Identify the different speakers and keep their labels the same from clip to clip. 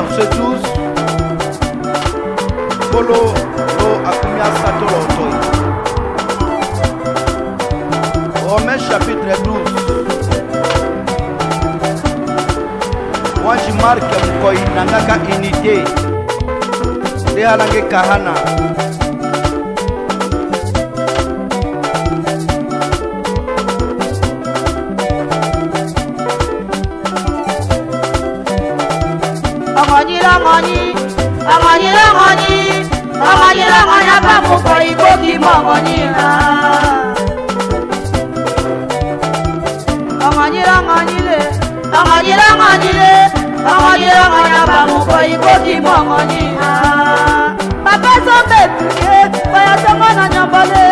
Speaker 1: verset 12. Polo lo akumia satolo toi. Romains chapitre 12. Moi je marque mkoi nangaka unité. Dea lange kahana.
Speaker 2: Angani, apa muka iko kimongoni na. Angani, apa muka iko kimongoni na. Papa sombe tuye, kaya songo na nyambale.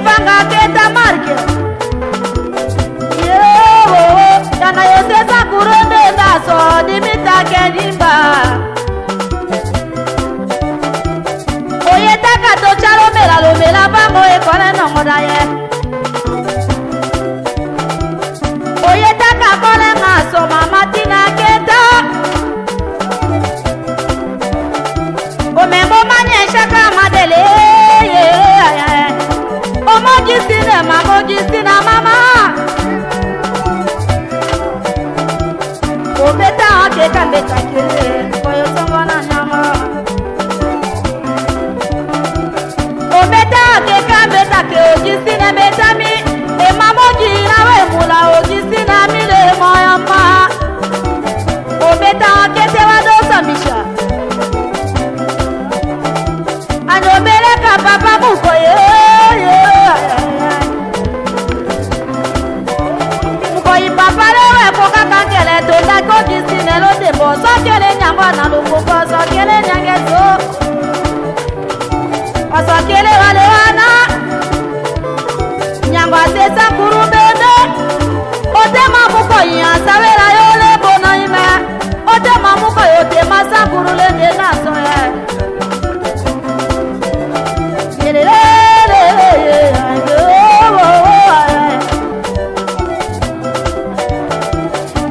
Speaker 2: Vanga keta marke yana yose sakurende daso dimita kedimba oye taka to charo mela bango e kone nongoda ye oye taka kone ngaso mama tina keta omembo manye shaka madele Mogisina mama Obeta ake kambeta kele Koyo songo na nyama Obeta ake kambeta ke Ogisina betami E mamogi na we mula Ogisina mile moyama Obeta ake tewa dosa misha Anobele ka papa mukoye Sokele nyangwa na lukuko sokele nyangezo Sokele wale wana Nyangwa sesa kurubene Ote mamuko yiansawela yole bono ime Ote mamuko yote masa kurule nena soye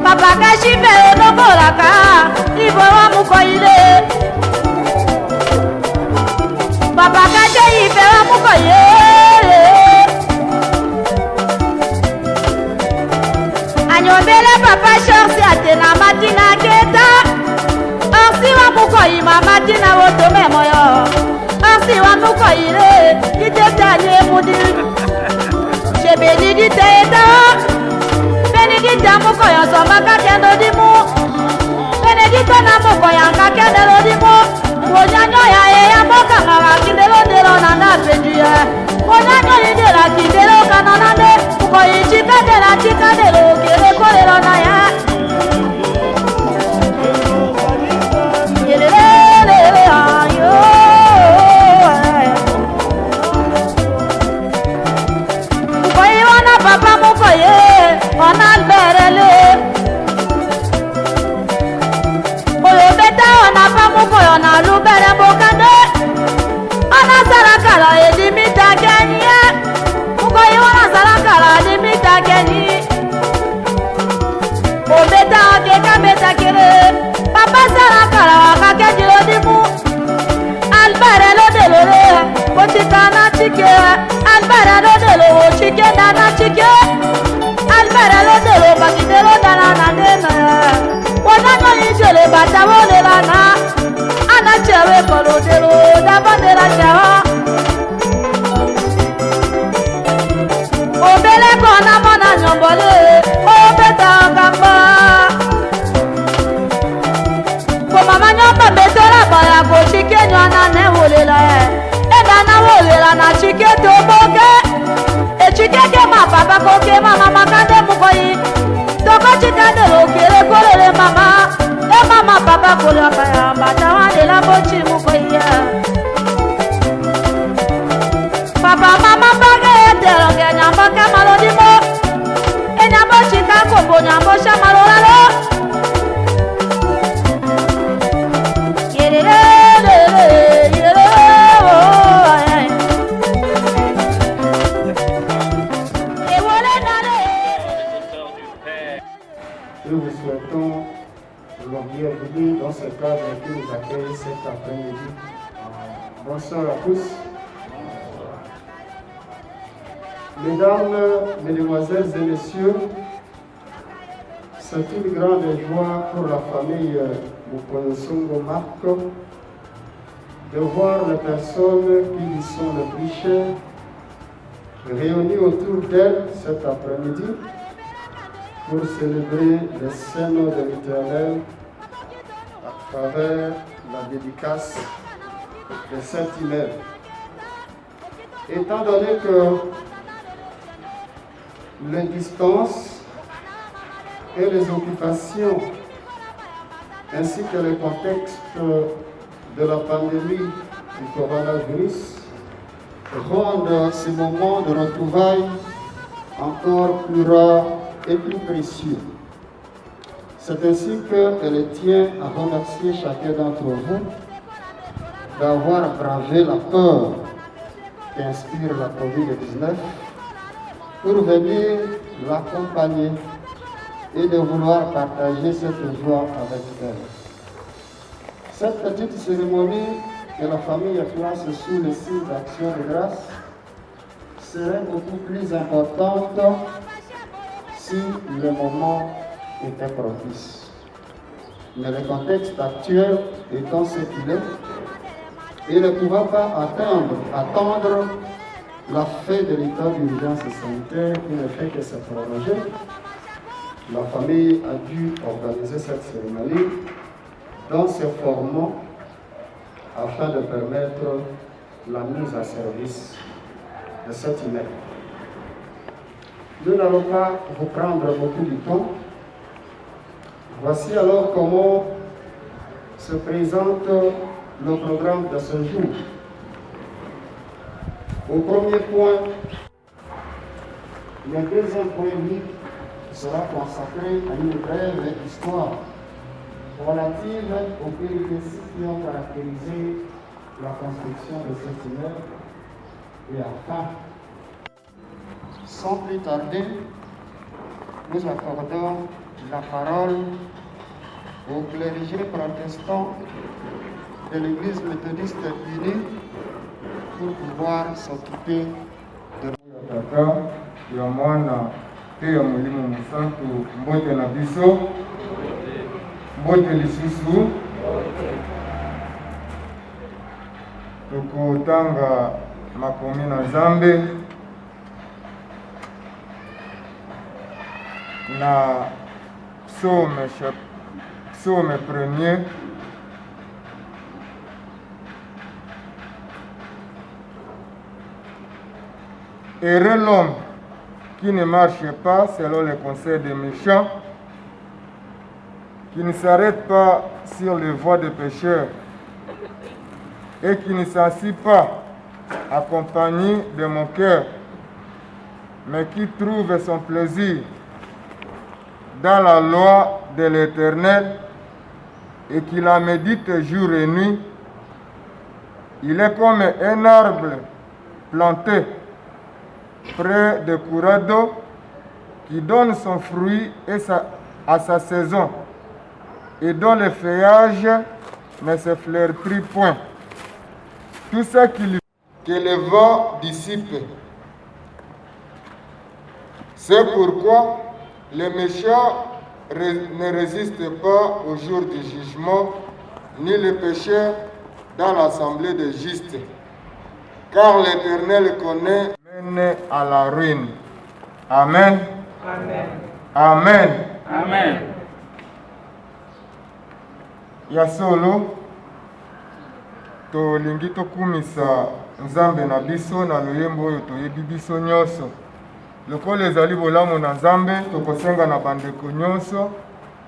Speaker 2: Papa kashipe onoboraka Ibo wa mukoile Papa kaje ife wa mukoye Anyobele papa shorsi atena matina keta Orsi wa mukoyi mama tina wotome moyo Orsi wa mukoile Kitete anye mudi Shebeni diteta Benedita mukoyo somaka kendo dimu Benedito na mukoya nkake nelo dimu Wonyanyo ya eya moka ngawa kindelo nelo nana penjuye Wonyanyo indela kindelo kanonande Mukoyi chikadela chikadelo kere kolelo na ya Yelelele ayo Mukoyi wana papa mukoye Wana alberele Oyo beta ona pamuko ona lubere bokande Ona sarakala edimita kenye Mukoyi wana sarakala edimita kenye O beta keka beta kere Papa sarakala wakake jilo dimu Albere lo delore Kochika na chike Albere lo delo chike dana chike Albere lo delo bakidelo dana na dena Wanano injele batawole lana Ana chewe kolodelo dabandela chewa Obele kona mona nyombole Obeta kamba Koma manyomba betela baya kochike nywana ne wolela Eda na wolela na chike toboke E chike ke ma papa koke mama makande mukoyi Toko
Speaker 3: nous vous souhaitons la bienvenue dans ce cadre qui nous accueille cet après-midi. Bonsoir à tous. Mesdames, Mesdemoiselles et Messieurs, c'est une grande joie pour la famille Mukonosongo Marc de voir les personnes qui lui sont les plus chères réunies autour d'elle cet après-midi pour célébrer les scènes de l'Éternel à travers la dédicace de Saint-Hilaire. Étant donné que les distances et les occupations ainsi que le contexte de la pandémie du coronavirus rendent ces moments de retrouvailles encore plus rares et plus précieux. C'est ainsi qu'elle tient à remercier chacun d'entre vous d'avoir bravé la peur qu'inspire la COVID-19 pour venir l'accompagner et de vouloir partager cette joie avec elle. Cette petite cérémonie que la famille place sous le signe d'action de grâce serait beaucoup plus importante si le moment était propice. Mais le contexte actuel étant ce qu'il est, et ne pouvant pas attendre la fin de l'état d'urgence sanitaire qui ne fait que se prolonger, la famille a dû organiser cette cérémonie dans ce format afin de permettre la mise à service de cet immeuble. Nous n'allons pas vous prendre beaucoup de temps. Voici alors comment se présente le programme de ce jour. Au premier point, le deuxième point sera consacré à une brève histoire relative aux péripéties qui ont caractérisé la construction de cet immeuble. Et enfin, sans plus tarder, nous accordons la parole aux clergés protestants de l'Église méthodiste unie pour pouvoir s'occuper de
Speaker 4: tata ya mwana pe ya molimo mosantu mbote na biso mbote lisusu tokotanga makomi na Nzambe na psaume premier Heureux l'homme qui ne marche pas selon les conseils des méchants, qui ne s'arrête pas sur les voies des pécheurs et qui ne s'assit pas accompagné de mon cœur, mais qui trouve son plaisir dans la loi de l'Éternel et qui la médite jour et nuit. Il est comme un arbre planté près de courants d'eau qui donne son fruit à sa saison et dont le feuillage ne se flétrit point. Tout ce que le vent dissipe. C'est pourquoi les méchants ne résistent pas au jour du jugement, ni les pécheurs dans l'assemblée des justes. Car l'Éternel connaît mène à la ruine. Amen.
Speaker 5: Amen.
Speaker 4: Amen.
Speaker 5: Amen.
Speaker 4: Ya solo tolingi tokumisa Nzambe na biso na loyembo oyo toyebi biso nyonso. Lokola ezali bolamu na Nzambe tokosenga na bandeko nyonso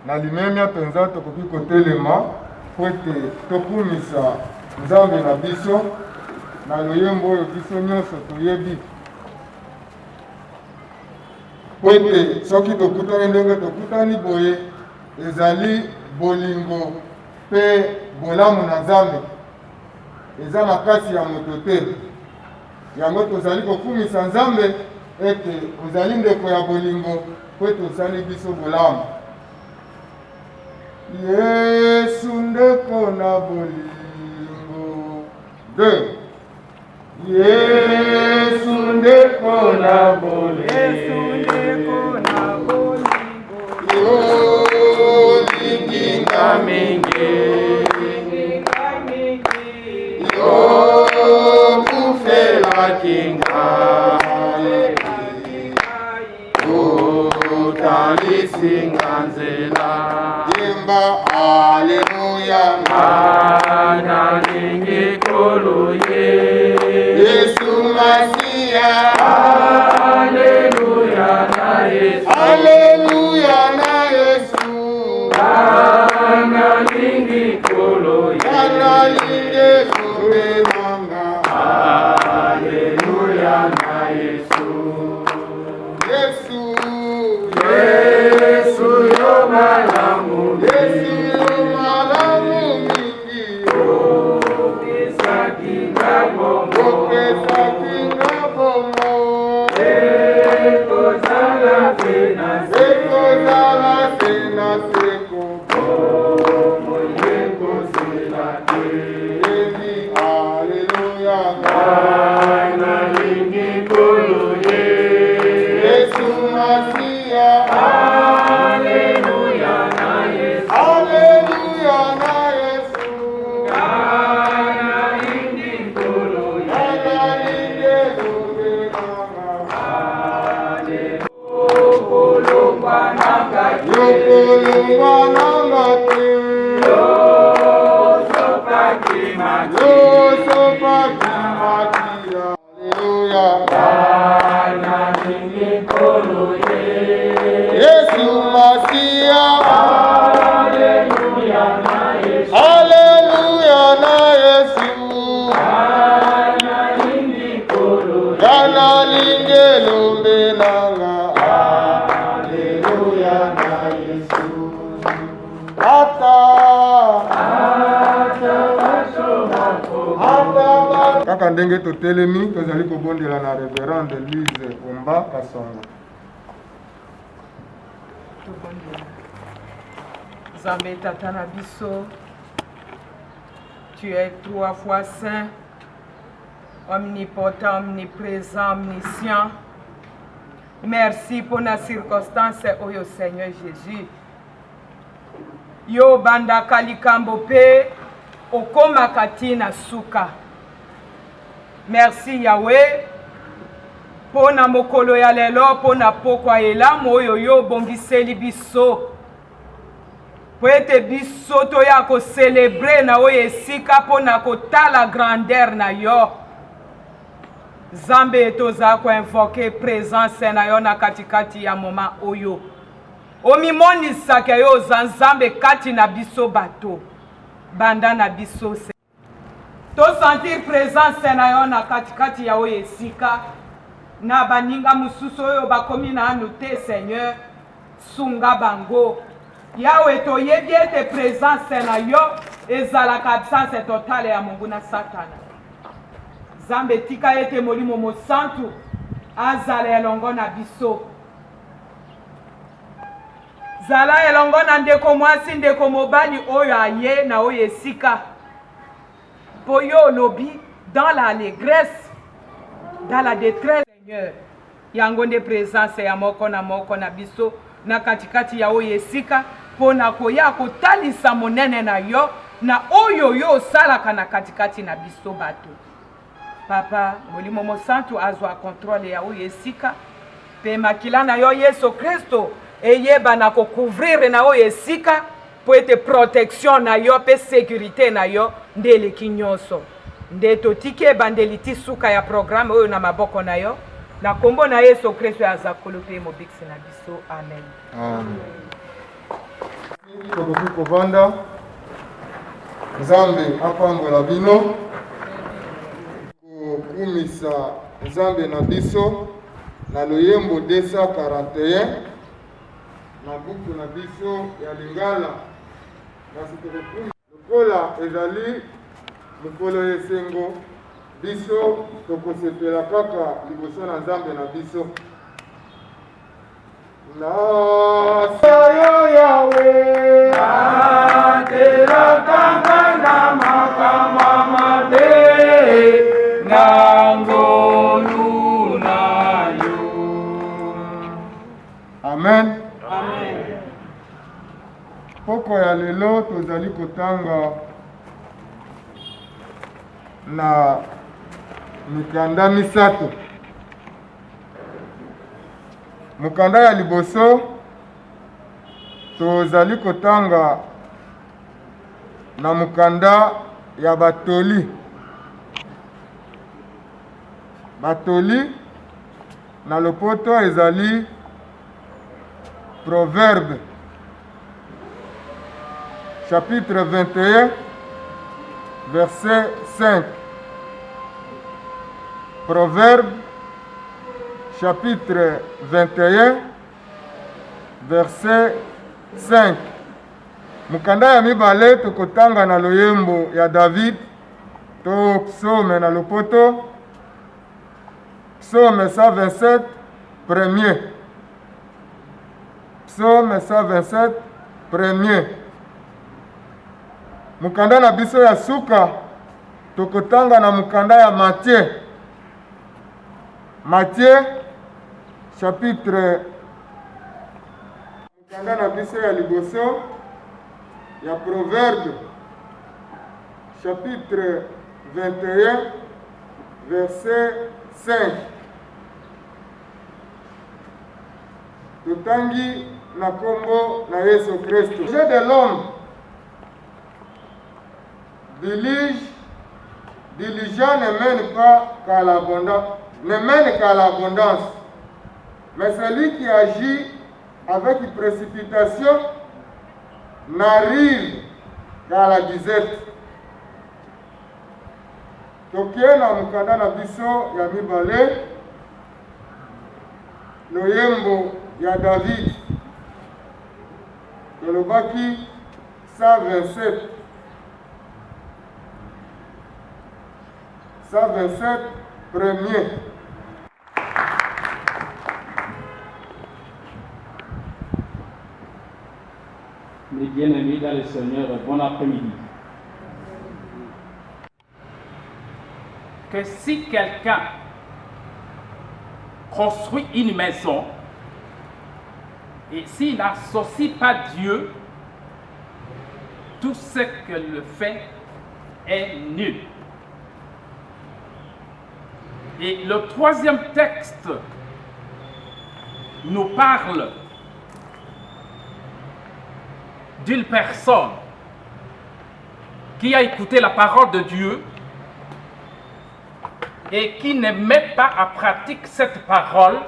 Speaker 4: na limemia penza tokoki kotelema po ete tokumisa Nzambe na biso na loyembo oyo biso nyonso toyebi. Po ete soki tokutani ndenge tokutani boye ezali bolingo pe bolamu na Nzambe eza na kati ya moto te. Yango tozali kokumisa Nzambe ete ozali ndeko ya bolingo po ete osali biso bolamu. Yesu ndeko na bolingo. 2. Yesu ndeko na bolingo. Yo linginga mingi. Yo kufela kinga. Talisinganzela Yemba Alleluia Mana lingi koluye Yesu Masia Alleluia na Yesu Alleluia na Yesu Mana lingi koluye Mana lingi koluye Alleluia na Yesu Yesu yo malamu mingi yo pesa kinga bongo eko zala tena seko como yeko zela te Alleluia na lingi koluye Yesu Masia Alleluia na Yesu Alleluia na Yesu Kana lingi koluye Kana lingi koluye Yokolongwa nangate Yosopaki maki Alleluia Kana lingi koluye Yesu Masia Alleluia na Yesu Alleluia na Yesu Kana lingi koluye Kana lingi lombe nanga kaka ndenge totelemi tozali kobondela na révérende Lise Omba Kasongo.
Speaker 5: Nzambe tata na biso, tu es 3 fois saint, omnipotent, omniprésent, omniscient. Merci pour la circonstance oyo Seigneur Jésus. Yo banda kalikambo pe okoma katina suka. Merci Yahweh pour na mokolo ya lelo pour na pokwa elamu oyo yo bongiseli biso. Po ete biso to ya ko célébrer na oyo esika po na kotala grandeur na yo. Zambe toza ko invoquer présence na yo na katikati ya moma oyo. Omimonisa ke yo zanzambe kati na biso bato. Banda na biso se. To sentir présence na yo na katikati ya oyo esika. Na baninga mususu oyo bakomi na anu te Seigneur. Sunga bango. Yawe to yebi ete présence na yo ezalaka absence totale ya Mungu na Satana. Zambe tika ete molimo mosantu azala elongo na biso. Zala elongo na ndeko mwasi ndeko mobali oyo aye na oyo esika. Po yo lobi dans l'allégresse, dans la détresse Seigneur. Yango nde présence ya moko na biso na katikati ya oyo esika. Po na koya kotalisa monene na yo na oyo yo salaka na katikati na biso bato. Papa, molimo mosantu azwa contrôle ya oyo esika. Pe makila na yo Yesu Kristo eyeba na ko couvrir na oyo esika po ete protection na yo pe sécurité na yo ndele kinyonso. Nde totike bandeli ti suka ya programme oyo na maboko na yo. Na kombo na Yesu Kristo azakolo pe mobiksi na biso. Amen.
Speaker 4: Amen. Tokoki kovanda Nzambe apambola bino kokumisa Nzambe na biso na loyembo 241 na buku na biso ya Lingala. Kasi lokola ezali mokolo esengo biso tokosepela kaka liboso na Nzambe na biso. Na sayo Yahweh poko ya lelo tozali kotanga na mikanda misato. Mukanda ya liboso tozali kotanga na mukanda ya batoli. Batoli na lopoto ezali Proverbe chapitre 21 verset 5. Proverbe chapitre 21 verset 5. Mukanda ya mibale tokotanga na loyembo ya David to psaume na lopoto. Psaume 127 premier. Psaume 127 premier. Mukanda na biso ya suka tokotanga na mukanda ya Matthieu. Matthieu chapitre mukanda na biso ya liboso ya Proverbe chapitre 21 verset 5. Tutangi na kombo na Yesu Kristo. Le jeu de l'homme diligent ne mène pas qu'à l'abondance, mais celui qui agit avec précipitation n'arrive qu'à la disette. Tokie na mukanda na biso ya mibale loyembo ya David tolobaki 127 premier.
Speaker 6: Mes bien-aimés dans le Seigneur, bon après-midi. Que si quelqu'un construit une maison et s'il n'associe pas Dieu, tout ce qu'il fait est nul. Et le troisième texte nous parle d'une personne qui a écouté la parole de Dieu et qui ne met pas en pratique cette parole.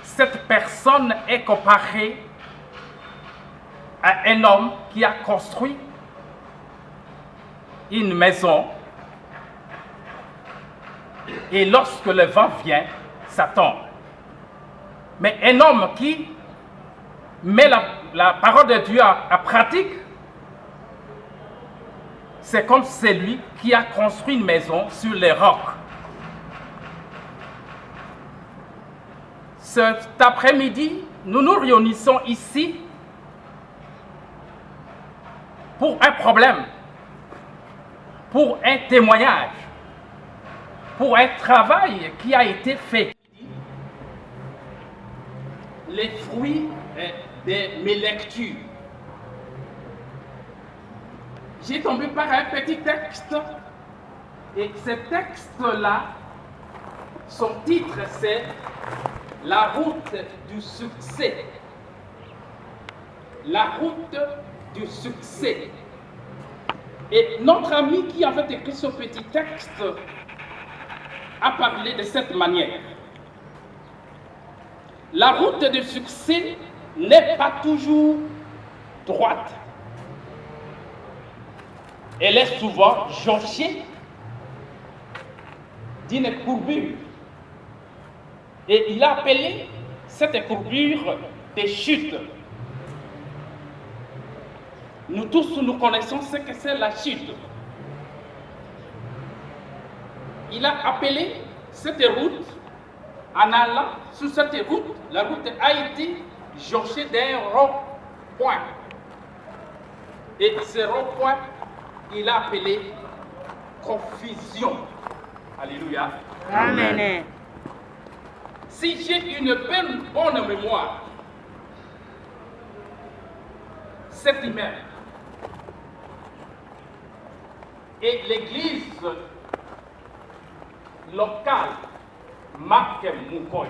Speaker 6: Cette personne est comparée à un homme qui a construit une maison et lorsque le vent vient, ça tombe. Mais un homme qui met la parole de Dieu en pratique, c'est comme celui qui a construit une maison sur les rocs. Cet après-midi, nous nous réunissons ici pour un problème, pour un témoignage, pour un travail qui a été fait. Les fruits de mes lectures. J'ai tombé par un petit texte et ce texte-là, son titre c'est « La route du succès ». La route du succès. Et notre ami qui avait écrit ce petit texte a parlé de cette manière. La route du succès n'est pas toujours droite. Elle est souvent jonchée d'une courbure. Et il a appelé cette courbure des chutes. Nous tous, nous connaissons ce que c'est la chute. Il a appelé cette route, en allant sur cette route, la route a été jonchée d'un rond-point. Et ce rond-point, il a appelé confusion. Alléluia.
Speaker 2: Amen.
Speaker 6: Si j'ai une bonne mémoire, cet immeuble. Et l'église locale, Marc Moukoy,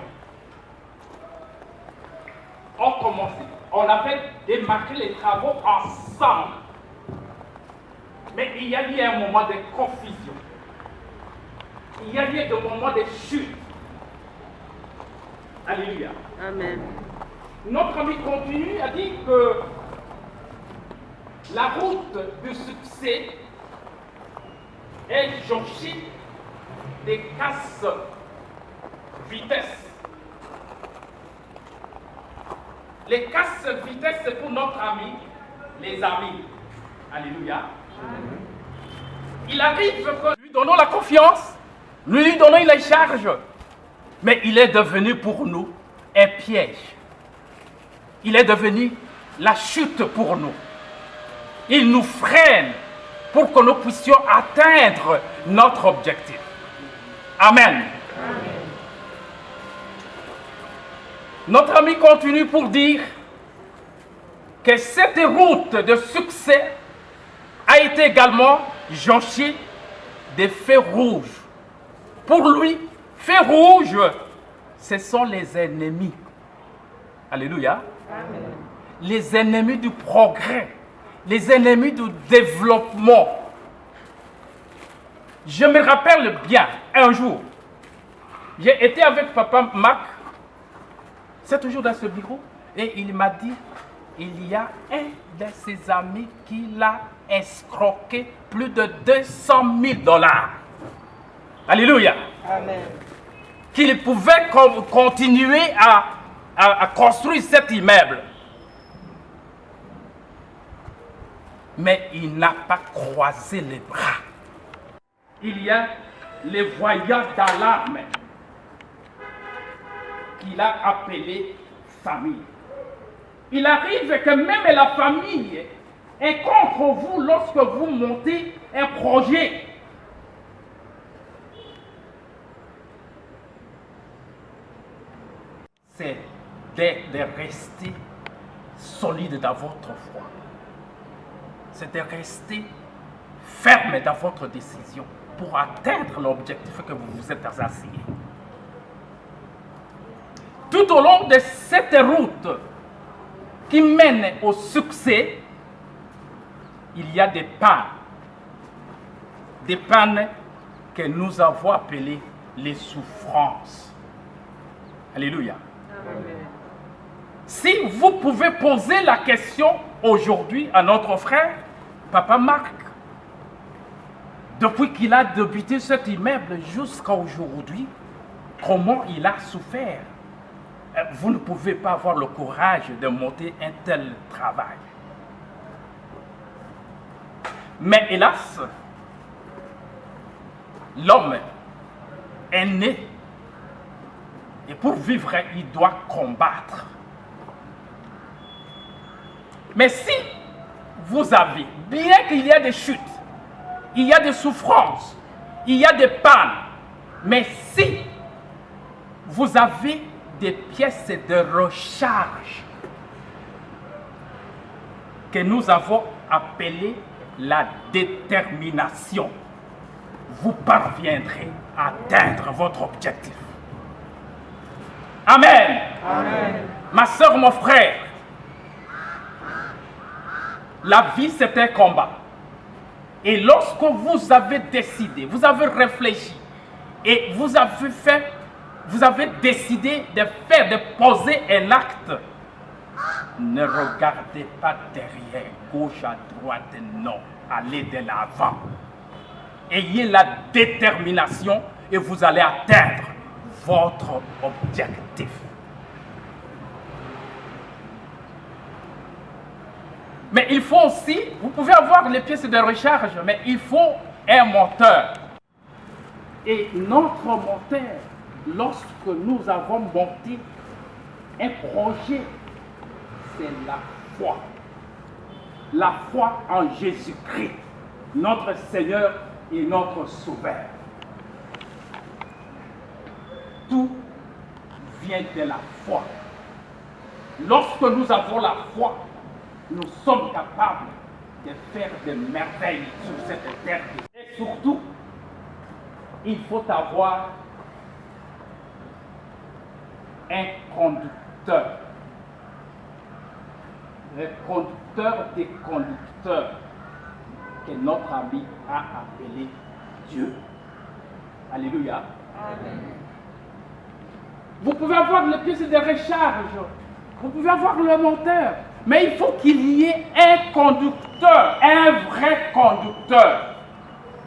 Speaker 6: ont commencé. On avait démarré les travaux ensemble. Mais il y a eu un moment de confusion. Il y a eu des moments de chute. Alléluia.
Speaker 2: Amen.
Speaker 6: Notre ami continue à dire que la route du succès est jonchée des casse-vitesse. Les casse-vitesse, c'est pour notre ami, les amis. Alléluia. Il arrive que nous lui donnons la confiance, nous lui donnons les charges, mais il est devenu pour nous un piège. Il est devenu la chute pour nous. Il nous freine pour que nous puissions atteindre notre objectif. Amen. Notre ami continue pour dire que cette route de succès a été également jonchée des feux rouges. Pour lui, feux rouges, ce sont les ennemis. Alléluia. Amen. Les ennemis du progrès, les ennemis du développement. Je me rappelle bien, un jour, j'ai été avec papa Marc, c'est toujours dans ce bureau, et il m'a dit, il y a un de ses amis qui l'a escroqué plus de 200 000 $. Alléluia. Amen. Qu'il pouvait continuer à construire cet immeuble. Mais il n'a pas croisé les bras. Il y a les voyants d'alarme qu'il a appelé famille. Il arrive que même la famille est contre vous lorsque vous montez un projet. C'est de rester solide dans votre foi. C'est de rester ferme dans votre décision pour atteindre l'objectif que vous vous êtes assigné. Tout au long de cette route qui mène au succès, il y a des pannes. Des pannes que nous avons appelées les souffrances. Alléluia. Amen. Si vous pouvez poser la question aujourd'hui à notre frère, Papa Marc, depuis qu'il a débuté cet immeuble jusqu'à aujourd'hui, comment il a souffert, vous ne pouvez pas avoir le courage de monter un tel travail. Mais hélas, l'homme est né et pour vivre, il doit combattre. Mais si vous avez, bien qu'il y ait des chutes, il y a des souffrances, il y a des pannes, mais si vous avez des pièces de recharge que nous avons appelées la détermination, vous parviendrez à atteindre votre objectif. Amen. Amen. Ma soeur, mon frère, la vie c'est un combat. Et lorsque vous avez décidé, vous avez réfléchi et vous avez décidé de poser un acte, ne regardez pas derrière, gauche à droite, non, allez de l'avant. Ayez la détermination et vous allez atteindre votre objectif. Mais il faut aussi, vous pouvez avoir les pièces de recharge, mais il faut un moteur. Et notre moteur, lorsque nous avons monté un projet, c'est la foi. La foi en Jésus-Christ, notre Seigneur et notre Sauveur. Tout vient de la foi. Lorsque nous avons la foi, nous sommes capables de faire des merveilles sur cette terre. Et surtout, il faut avoir un conducteur. Le conducteur des conducteurs que notre ami a appelé Dieu. Alléluia. Amen. Vous pouvez avoir les pièces de recharge, vous pouvez avoir le moteur, mais il faut qu'il y ait un conducteur, un vrai conducteur,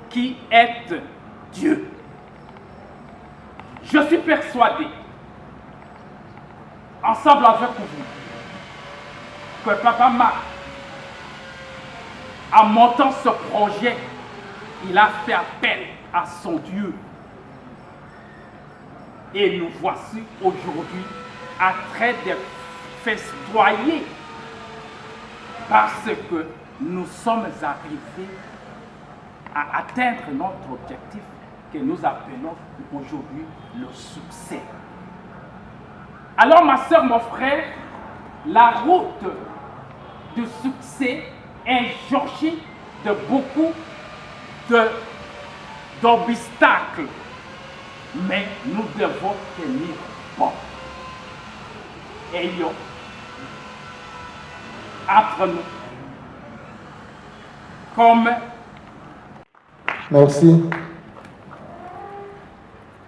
Speaker 6: qui est Dieu. Je suis persuadé, ensemble avec vous, que Papa Marc, en montant ce projet, il a fait appel à son Dieu. Et nous voici aujourd'hui en train de festoyer parce que nous sommes arrivés à atteindre notre objectif que nous appelons aujourd'hui le succès. Alors ma soeur, mon frère, la route du succès est jonchée de beaucoup d'obstacles. Mais nous devons tenir bon. Ayons entre nous comme.
Speaker 4: Merci.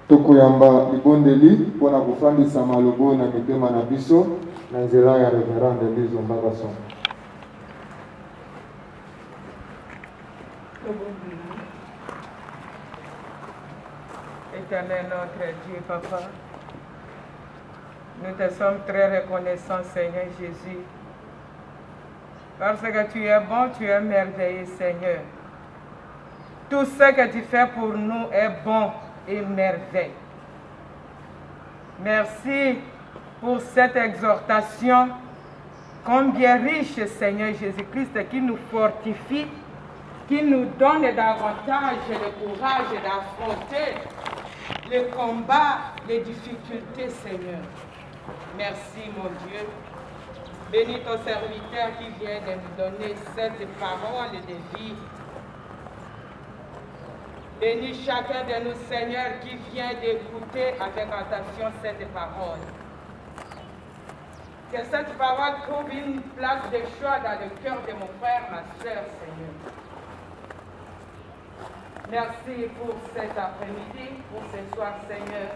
Speaker 4: Tokuyamba libondeli pona kufandisa malobo na mitema na biso na nzela ya Reverend Elizo Mbagason.
Speaker 5: Éternel notre Dieu, Papa, nous te sommes très reconnaissants, Seigneur Jésus, parce que tu es bon, tu es merveilleux, Seigneur. Tout ce que tu fais pour nous est bon et merveilleux. Merci pour cette exhortation, combien riche, Seigneur Jésus-Christ, qui nous fortifie, qui nous donne davantage le courage d'affronter le combat, les difficultés, Seigneur. Merci, mon Dieu. Bénis ton serviteur qui vient de nous donner cette parole de vie. Bénis chacun de nous, Seigneur, qui vient d'écouter avec attention cette parole. Que cette parole trouve une place de choix dans le cœur de mon frère, ma soeur, Seigneur. Merci pour cet après-midi, pour ce soir, Seigneur.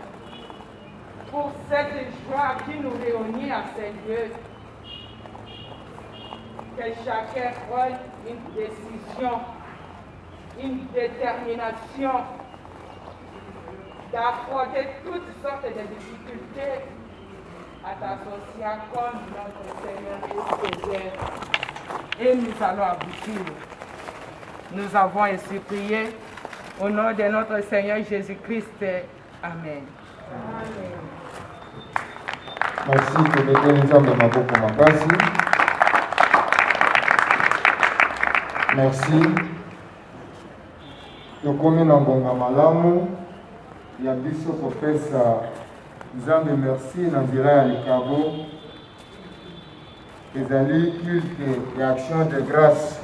Speaker 5: Pour cette joie qui nous réunit à ces lieux. Que chacun prenne une décision, une détermination d'affronter toutes sortes de difficultés à t'associer comme notre Seigneur et Sauveur. Et nous allons aboutir. Nous avons ainsi prié au nom de notre Seigneur Jésus-Christ. Amen. Amen.
Speaker 4: Merci que les nzambe maboko makasi. Merci. Tokomi na ngonga malamu ya biso kopesa nzambe merci na nzela ya likabo ezali culte ya action de grâce.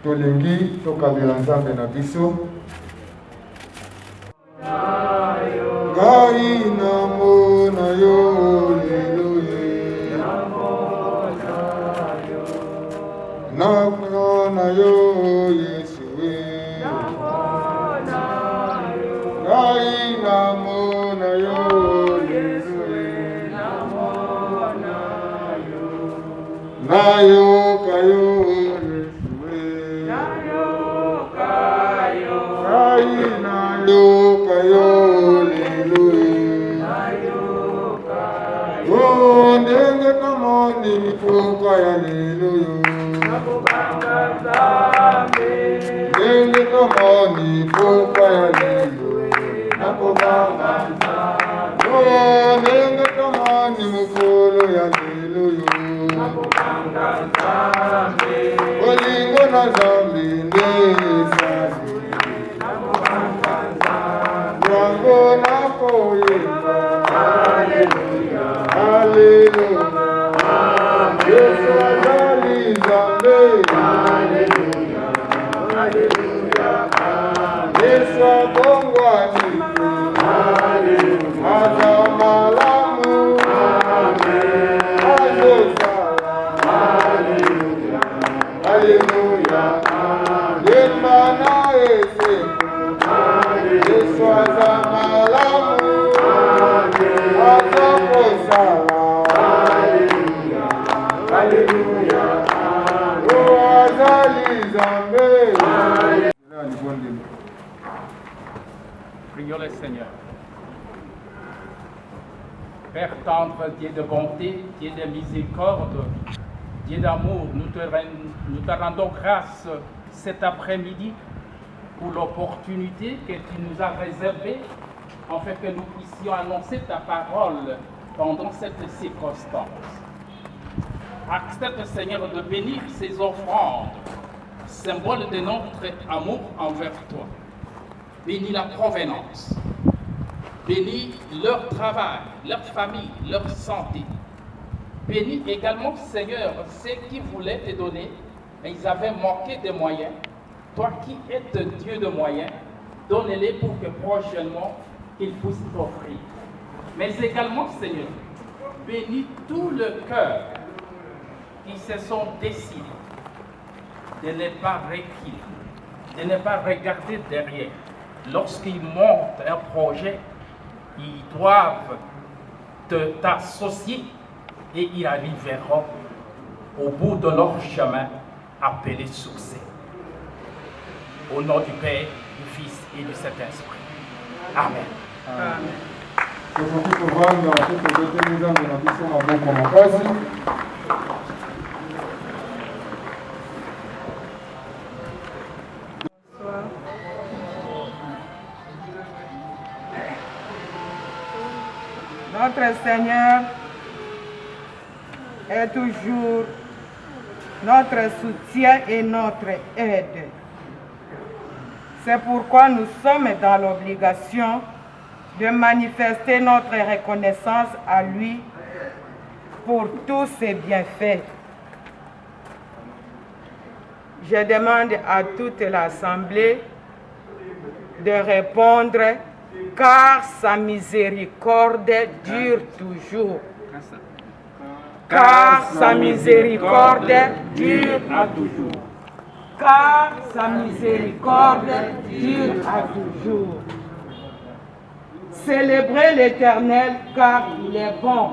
Speaker 4: Tolingi tokabela nzambe na biso. Ngai namona yo lelo ye, namona yo Yesu ye, ngai namona yo lelo ye, nayoka yo Yesu ye, nayoka yo lelo ye, oh ndenge namoni mifuka ya lelo yo, ndenge namoni mifuka ya lelo nakobanga nzambe, oh ndenge namoni mukolo ya lelo yo nakobanga nzambe, olingo na nzambe ndesali nakobanga nzambe, yango nakoyeba haleluya haleluya. Yesu azali Nzambe. Alléluia, Alléluia, Yesu abongwani. Alléluia, aza malamu. Amen, azozala. Alléluia, Alléluia, yemba na eseku. Yesu aza malamu. Aza kozala. Alléluia, Alléluia, o azali Nzambe.
Speaker 6: Prions le Seigneur. Père tendre, Dieu de bonté, Dieu de miséricorde, Dieu d'amour, nous te rendons grâce cet après-midi pour l'opportunité que tu nous as réservée afin que nous puissions annoncer ta parole pendant cette circonstance. Accepte, Seigneur, de bénir ces offrandes, symbole de notre amour envers toi. Bénis la provenance. Bénis leur travail, leur famille, leur santé. Bénis également, Seigneur, ceux qui voulaient te donner, mais ils avaient manqué de moyens. Toi qui es Dieu de moyens, donne-les pour que prochainement, ils puissent t'offrir. Mais également, Seigneur, bénis tout le cœur qui se sont décidés de ne pas reculer, de ne pas regarder derrière. Lorsqu'ils montent un projet, ils doivent t'associer et ils arriveront au bout de leur chemin appelé succès. Au nom du Père, du Fils et du Saint-Esprit. Amen.
Speaker 4: Amen. Tokoki kovanda tokoki nzambe na biso maboko makasi.
Speaker 5: Notre Seigneur est toujours notre soutien et notre aide. C'est pourquoi nous sommes dans l'obligation de manifester notre reconnaissance à lui pour tous ses bienfaits. Je demande à toute l'Assemblée de répondre car sa miséricorde dure toujours. Car sa miséricorde dure à toujours. Car sa miséricorde dure à toujours. Célébrez l'Éternel car il est bon.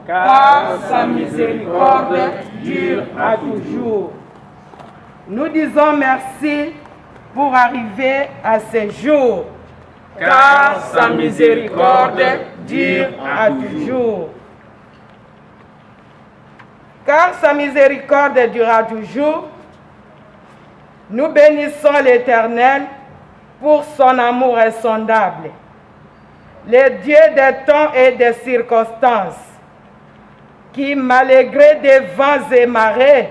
Speaker 5: Car sa miséricorde dure à toujours. Nous disons merci pour arriver à ce jour. Car sa miséricorde dure à toujours. Car sa miséricorde durera toujours. Nous bénissons l'Éternel pour son amour insondable. Le Dieu des temps et des circonstances, qui malgré des vents et marées,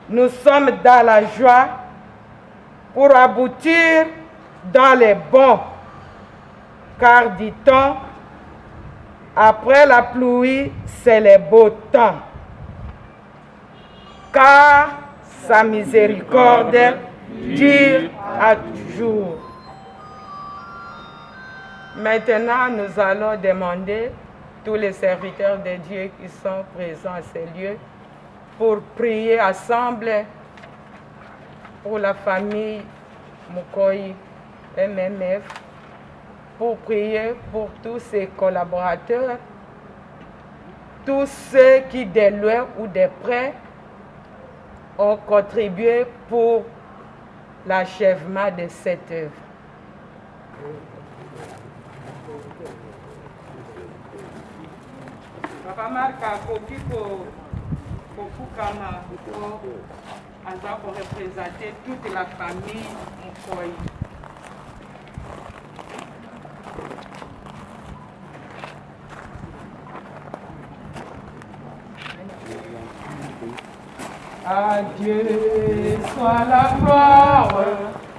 Speaker 5: nous sommes dans la joie pour aboutir dans les bons. Car dit-on, après la pluie, c'est le beau temps. Car sa miséricorde dure à toujours. Maintenant, nous allons demander tous les serviteurs de Dieu qui sont présents à ces lieux pour prier ensemble pour la famille Mukoyi MMF, pour prier pour tous ses collaborateurs, tous ceux qui de loin ou de près ont contribué pour l'achèvement de cette œuvre. Papa Marca, pour Fukama, pour représenter toute la famille Mukoyi. À Dieu soit la gloire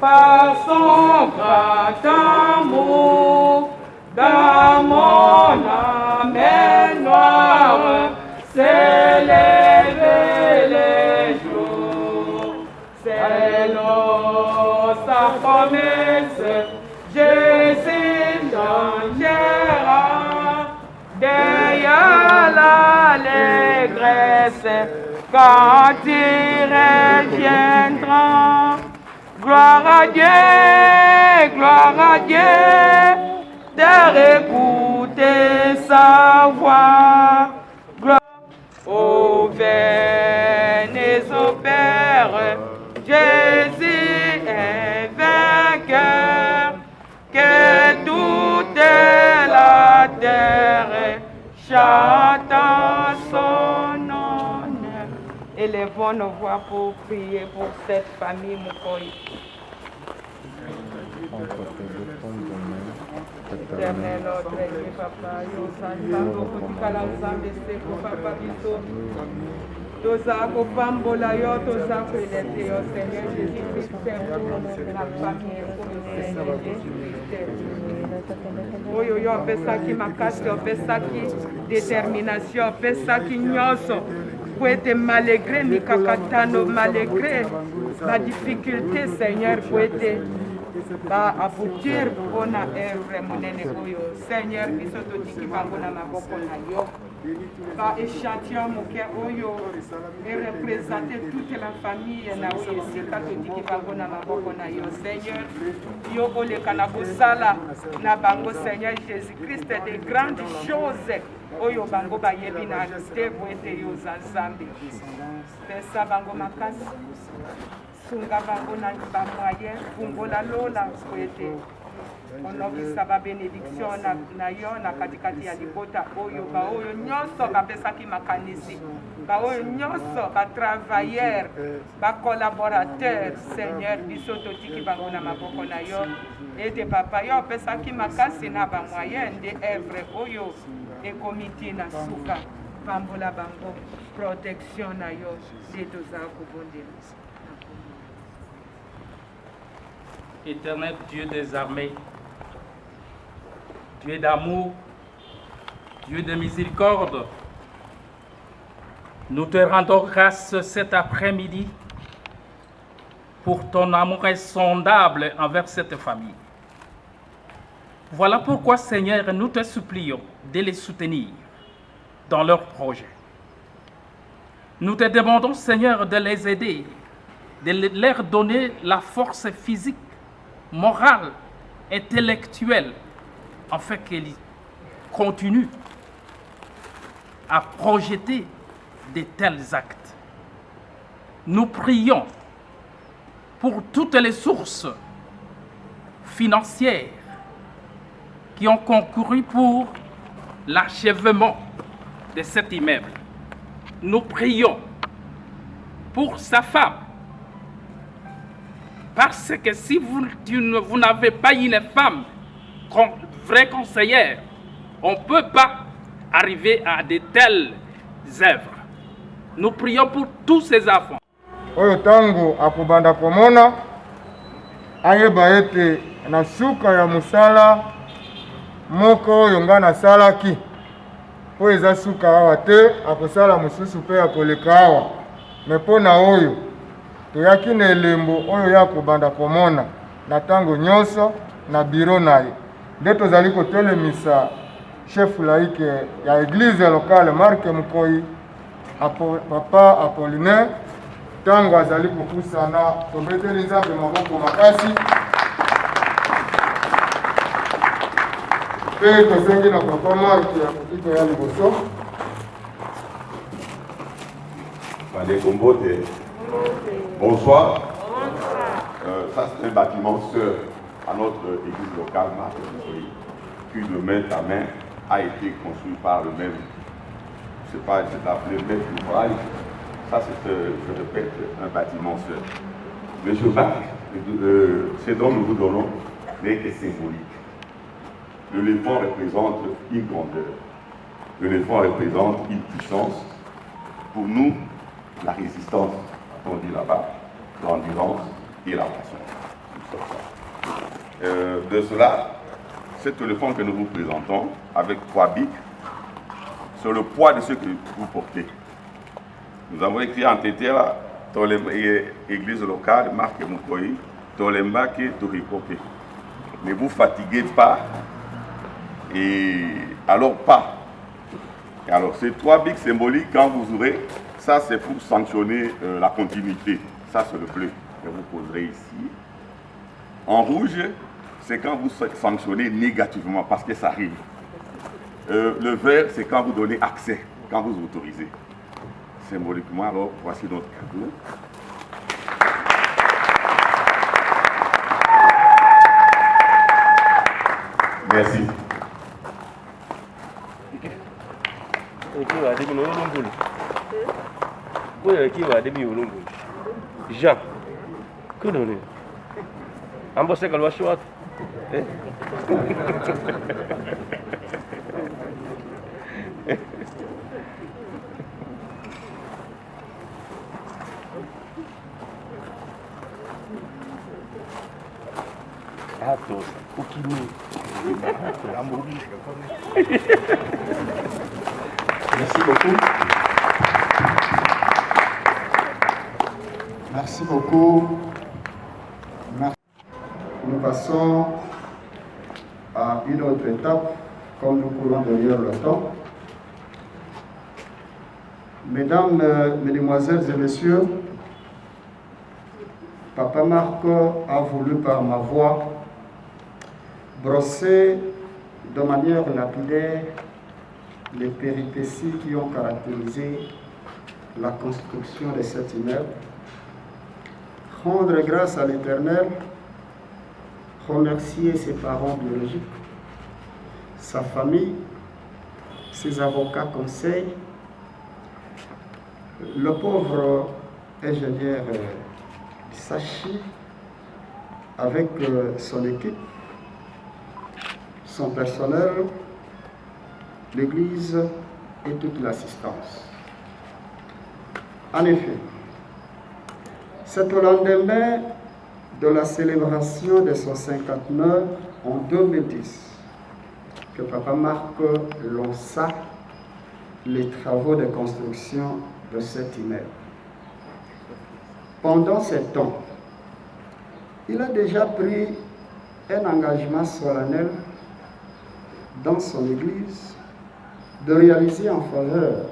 Speaker 5: par son grand amour. Dans mon âme noire s'élève promesse, Jésus changera. Derrière l'allégresse, quand il reviendra. Gloire à Dieu, de réécouter sa voix. Gloire au venez au Père, Jésus est vainqueur, que toute la terre chante son honneur. Élevons nos voix pour prier pour cette famille Mukoyi. Éternel, notre Dieu, Papa, yo santango kutikala nzambe seko Papa biso. Toza kopambola yo, toza koelete yo, Seigneur Jésus-Christ, pour la famille, pour le Seigneur Jésus-Christ. Oyo yo opesaki makasi, opesaki détermination, opesaki nyonso. Pour être malgré mikakatano, malgré la difficulté, Seigneur, pour être aboutir pour na œuvre monene oyo. Seigneur, biso totiki bango na maboko na yo. Ba échantillon moke oyo et représenter toute la famille na oyo esika totiki bango na maboko na yo. Seigneur, yo oleka na kosala na bango, Seigneur Jésus-Christ, de grandes choses oyo bango bayebi na te po ete yo za Nzambe. Pesa bango makasi, sunga bango na bamoyen, fungola lola po ete onokisa babénédiction na yo na katikati ya libota oyo baoyo nyonso bapesaki makanisi, baoyo nyonso batravailleur, bacolaborateur. Seigneur, biso totiki bango na maboko na yo ete papa yo opesaki makasi na bamoyen de œuvre oyo ekomiti na suka. Pambola bango protection na yo nde tozala kobondela.
Speaker 6: Éternel Dieu des armées, Dieu d'amour, Dieu de miséricorde, nous te rendons grâce cet après-midi pour ton amour insondable envers cette famille. Voilà pourquoi, Seigneur, nous te supplions de les soutenir dans leurs projets. Nous te demandons, Seigneur, de les aider, de leur donner la force physique, morale, intellectuelle, afin qu'ils continuent à projeter de tels actes. Nous prions pour toutes les sources financières qui ont concouru pour l'achèvement de cet immeuble. Nous prions pour sa femme, parce que si vous n'avez pas une femme vraie conseillère, on ne peut pas arriver à de telles œuvres. Nous prions pour tous ces enfants.
Speaker 4: Oyo tango akubanda komona ayeba ete na suka ya musala moko oyo nga nasalaki po eza suka awa te, akosala mosusu mpe akoleka awa. Me mpona oyo toyaki na elembo oyo ya kobanda komona na tango nyonso na biro na ye, nde tozali kotelemisa chef laïque ya église locale Marc Mukoyi Papa Apollinaire tango azali kopusana. Tobeteli Nzambe maboko makasi mpe tosengi na Papa Marc ya kokito ya liboso.
Speaker 7: Bonsoir. Ça c'est un bâtiment sœur à notre église locale Marc Mukoyi, qui de main à main a été construit par le même, je ne sais pas, c'est appelé maître d'ouvrage. Ça c'est, je répète, un bâtiment sœur. Monsieur Marc, ce dont nous vous donnons n'est que symbolique. L'éléphant représente une grandeur. L'éléphant représente une puissance. Pour nous, la résistance, on dit là-bas, l'endurance et la passion. De cela, cet éléphant que nous vous présentons, avec 3 bics, sur le poids de ce que vous portez. Nous avons écrit en tête là, dans l'église locale Marc Mukoyi, Tolembake, Torikoke. Ne vous fatiguez pas. Et alors pas. Et alors ces 3 bics symboliques, quand vous aurez, ça c'est pour sanctionner la continuité. Ça c'est le bleu que vous poserez ici. En rouge, c'est quand vous sanctionnez négativement parce que ça rime. Le vert, c'est quand vous donnez accès, quand vous autorisez. Symboliquement, alors voici notre cadeau. Merci.
Speaker 8: Jean, que donner? Ambossé que le choix. Atos, o que
Speaker 3: Merci beaucoup. Merci beaucoup. Nous passons à une autre étape, comme nous courons derrière le temps. Mesdames, Mesdemoiselles et Messieurs, Papa Marc a voulu par ma voix brosser de manière lapidaire les péripéties qui ont caractérisé la construction de cet immeuble, rendre grâce à l'Éternel, remercier ses parents biologiques, sa famille, ses avocats conseils, le pauvre ingénieur Sachi avec son équipe, son personnel, l'Église et toute l'assistance. En effet, c'est au lendemain de la célébration de son 59 en 2010 que Papa Marc lança les travaux de construction de cet immeuble. Pendant ce temps, il a déjà pris un engagement solennel dans son église de réaliser en faveur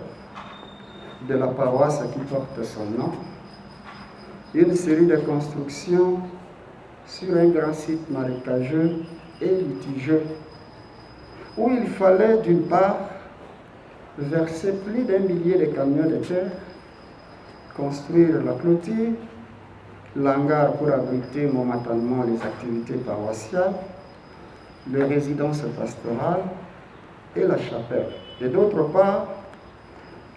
Speaker 3: de la paroisse qui porte son nom une série de constructions sur un grand site marécageux et litigieux où il fallait d'une part verser plus d'1 millier de camions de terre, construire la clôture, l'hangar pour abriter momentanément les activités paroissiales, les résidences pastorales et la chapelle. Et d'autre part,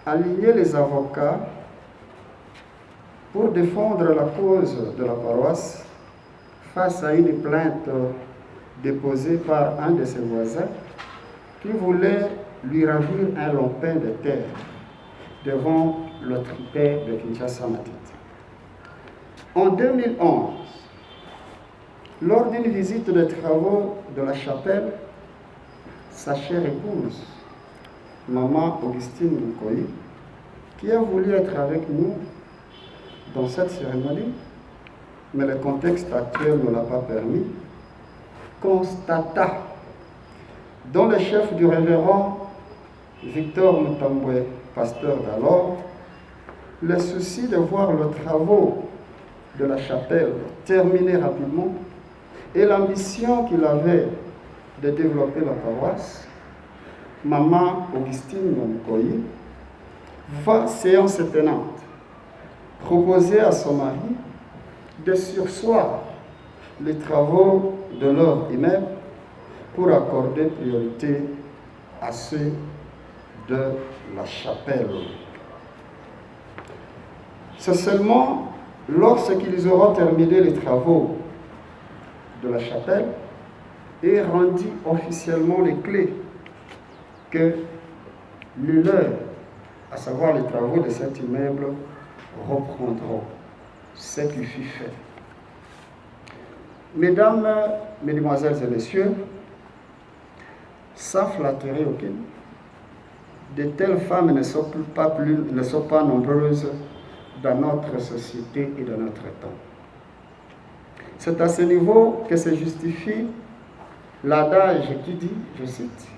Speaker 3: aligner les avocats pour défendre la cause de la paroisse face à une plainte déposée par un de ses voisins qui voulait lui ravir un lopin de terre devant le tripet de Kinshasa Matite. En 2011, lors d'une visite de travaux de la chapelle, sa chère épouse, Maman Augustine Mukoyi, qui a voulu être avec nous dans cette cérémonie, mais le contexte actuel ne l'a pas permis, constata dans le chef du révérend Victor Mutambwe, pasteur d'alors, le souci de voir les travaux de la chapelle terminés rapidement et l'ambition qu'il avait de développer la paroisse. Maman Augustine Mukoyi va, séance tenante, proposer à son mari de surseoir les travaux de leur immeuble pour accorder priorité à ceux de la chapelle. C'est seulement lorsqu'ils auront terminé les travaux de la chapelle et rendu officiellement les clés que les leurs, à savoir les travaux de cet immeuble, reprendront ce qui fut fait. Mesdames, Mesdemoiselles et Messieurs, sans flatterie aucune, de telles femmes ne sont pas nombreuses dans notre société et dans notre temps. C'est à ce niveau que se justifie l'adage qui dit, je cite,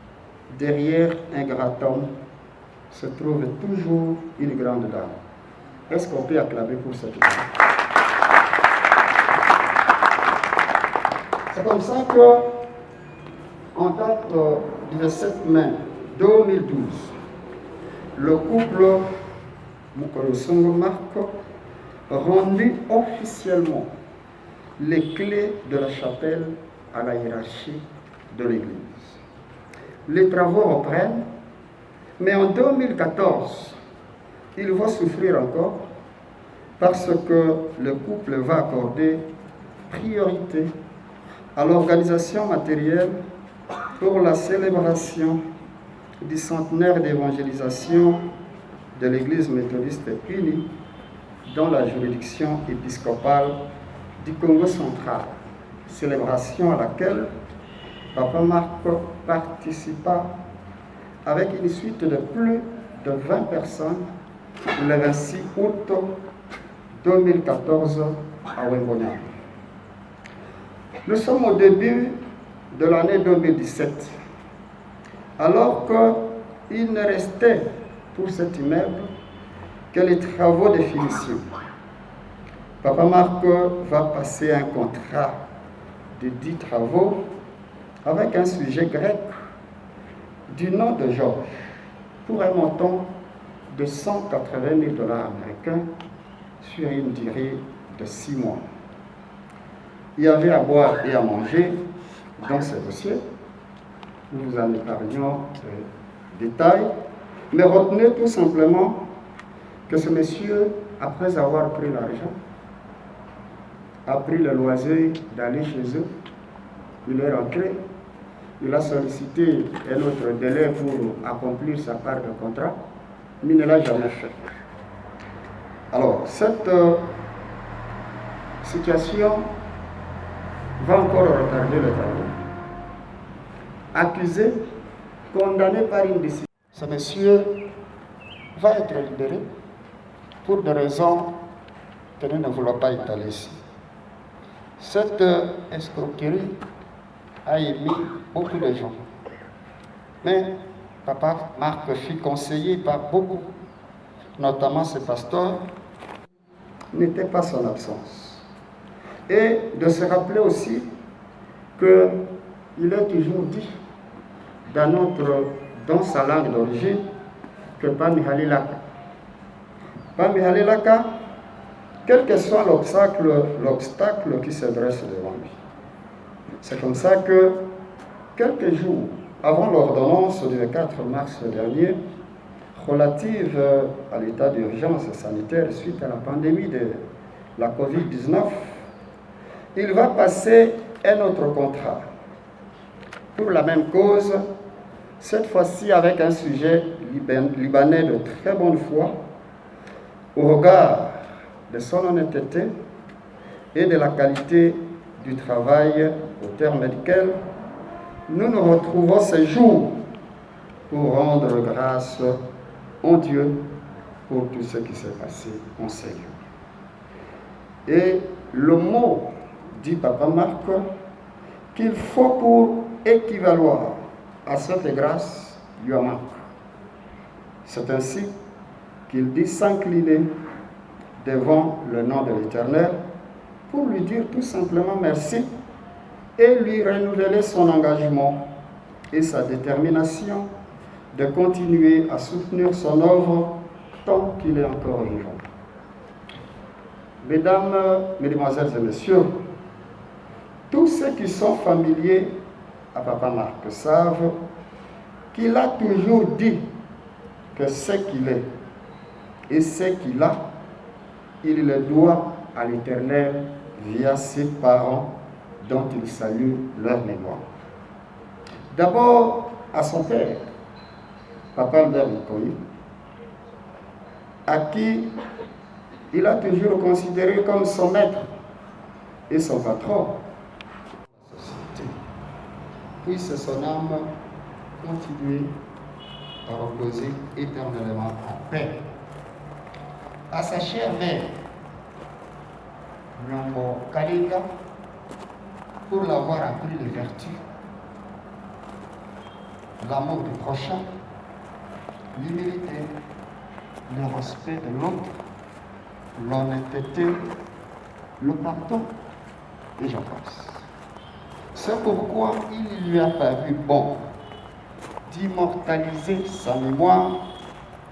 Speaker 3: « Derrière un grand homme se trouve toujours une grande dame ». Est-ce qu'on peut acclamer pour cette dame? C'est comme ça que, en date du 17 mai 2012, le couple Mukolosongo Marco rendu officiellement les clés de la chapelle à la hiérarchie de l'Église. Les travaux reprennent, mais en 2014, il va souffrir encore parce que le couple va accorder priorité à l'organisation matérielle pour la célébration du centenaire d'évangélisation de l'Église méthodiste unie dans la juridiction épiscopale du Congo central, célébration à laquelle Papa Marco participa avec une suite de plus de 20 personnes le 26 août 2014 à Wembonia. Nous sommes au début de l'année 2017, alors qu'il ne restait pour cet immeuble que les travaux de finition. Papa Marco va passer un contrat de 10 travaux avec un sujet grec du nom de Georges pour un montant de 180 000 $ américains sur une durée de 6 mois. Il y avait à boire et à manger dans ce dossier. Nous vous en épargnons de détails, mais retenez tout simplement que ce monsieur, après avoir pris l'argent, a pris le loisir d'aller chez eux. Il est rentré, il a sollicité un autre délai pour accomplir sa part de contrat, mais il ne l'a jamais fait. Alors, cette situation va encore retarder le travail. Accusé, condamné par une décision, ce monsieur va être libéré pour des raisons que nous ne voulons pas étaler ici. Cette escroquerie a émis beaucoup de gens. Mais Papa Marc fut conseillé par beaucoup, notamment ce pasteur, n'était pas son absence. Et de se rappeler aussi qu'il est toujours dit dans sa langue d'origine que Pamihali Laka. Pamihali Laka, quel que soit l'obstacle qui se dresse devant lui. C'est comme ça que, quelques jours avant l'ordonnance du 4 mars dernier, relative à l'état d'urgence sanitaire suite à la pandémie de la COVID-19, il va passer un autre contrat pour la même cause, cette fois-ci avec un sujet libanais de très bonne foi, au regard de son honnêteté et de la qualité du travail au terme duquel nous nous retrouvons ce jour pour rendre grâce en Dieu pour tout ce qui s'est passé en ces lieux. Et le mot dit Papa Marc qu'il faut pour équivaloir à cette grâce lui manque. C'est ainsi qu'il dit s'incliner devant le nom de l'Éternel pour lui dire tout simplement merci et lui renouveler son engagement et sa détermination de continuer à soutenir son œuvre tant qu'il est encore vivant. Mesdames, Mesdemoiselles et Messieurs, tous ceux qui sont familiers à Papa Marc savent qu'il a toujours dit que ce qu'il est et ce qu'il a, il le doit à l'Éternel via ses parents dont il salue leur mémoire. D'abord à son père, Papa Albert Mukoyi, à qui il a toujours considéré comme son maître et son patron. Puisse son âme continuer à reposer éternellement en paix. À sa chère mère, Nyambo Kalinga, pour l'avoir appris les vertus, l'amour du prochain, l'humilité, le respect de l'autre, l'honnêteté, le pardon, et j'en passe. C'est pourquoi il lui a paru bon d'immortaliser sa mémoire.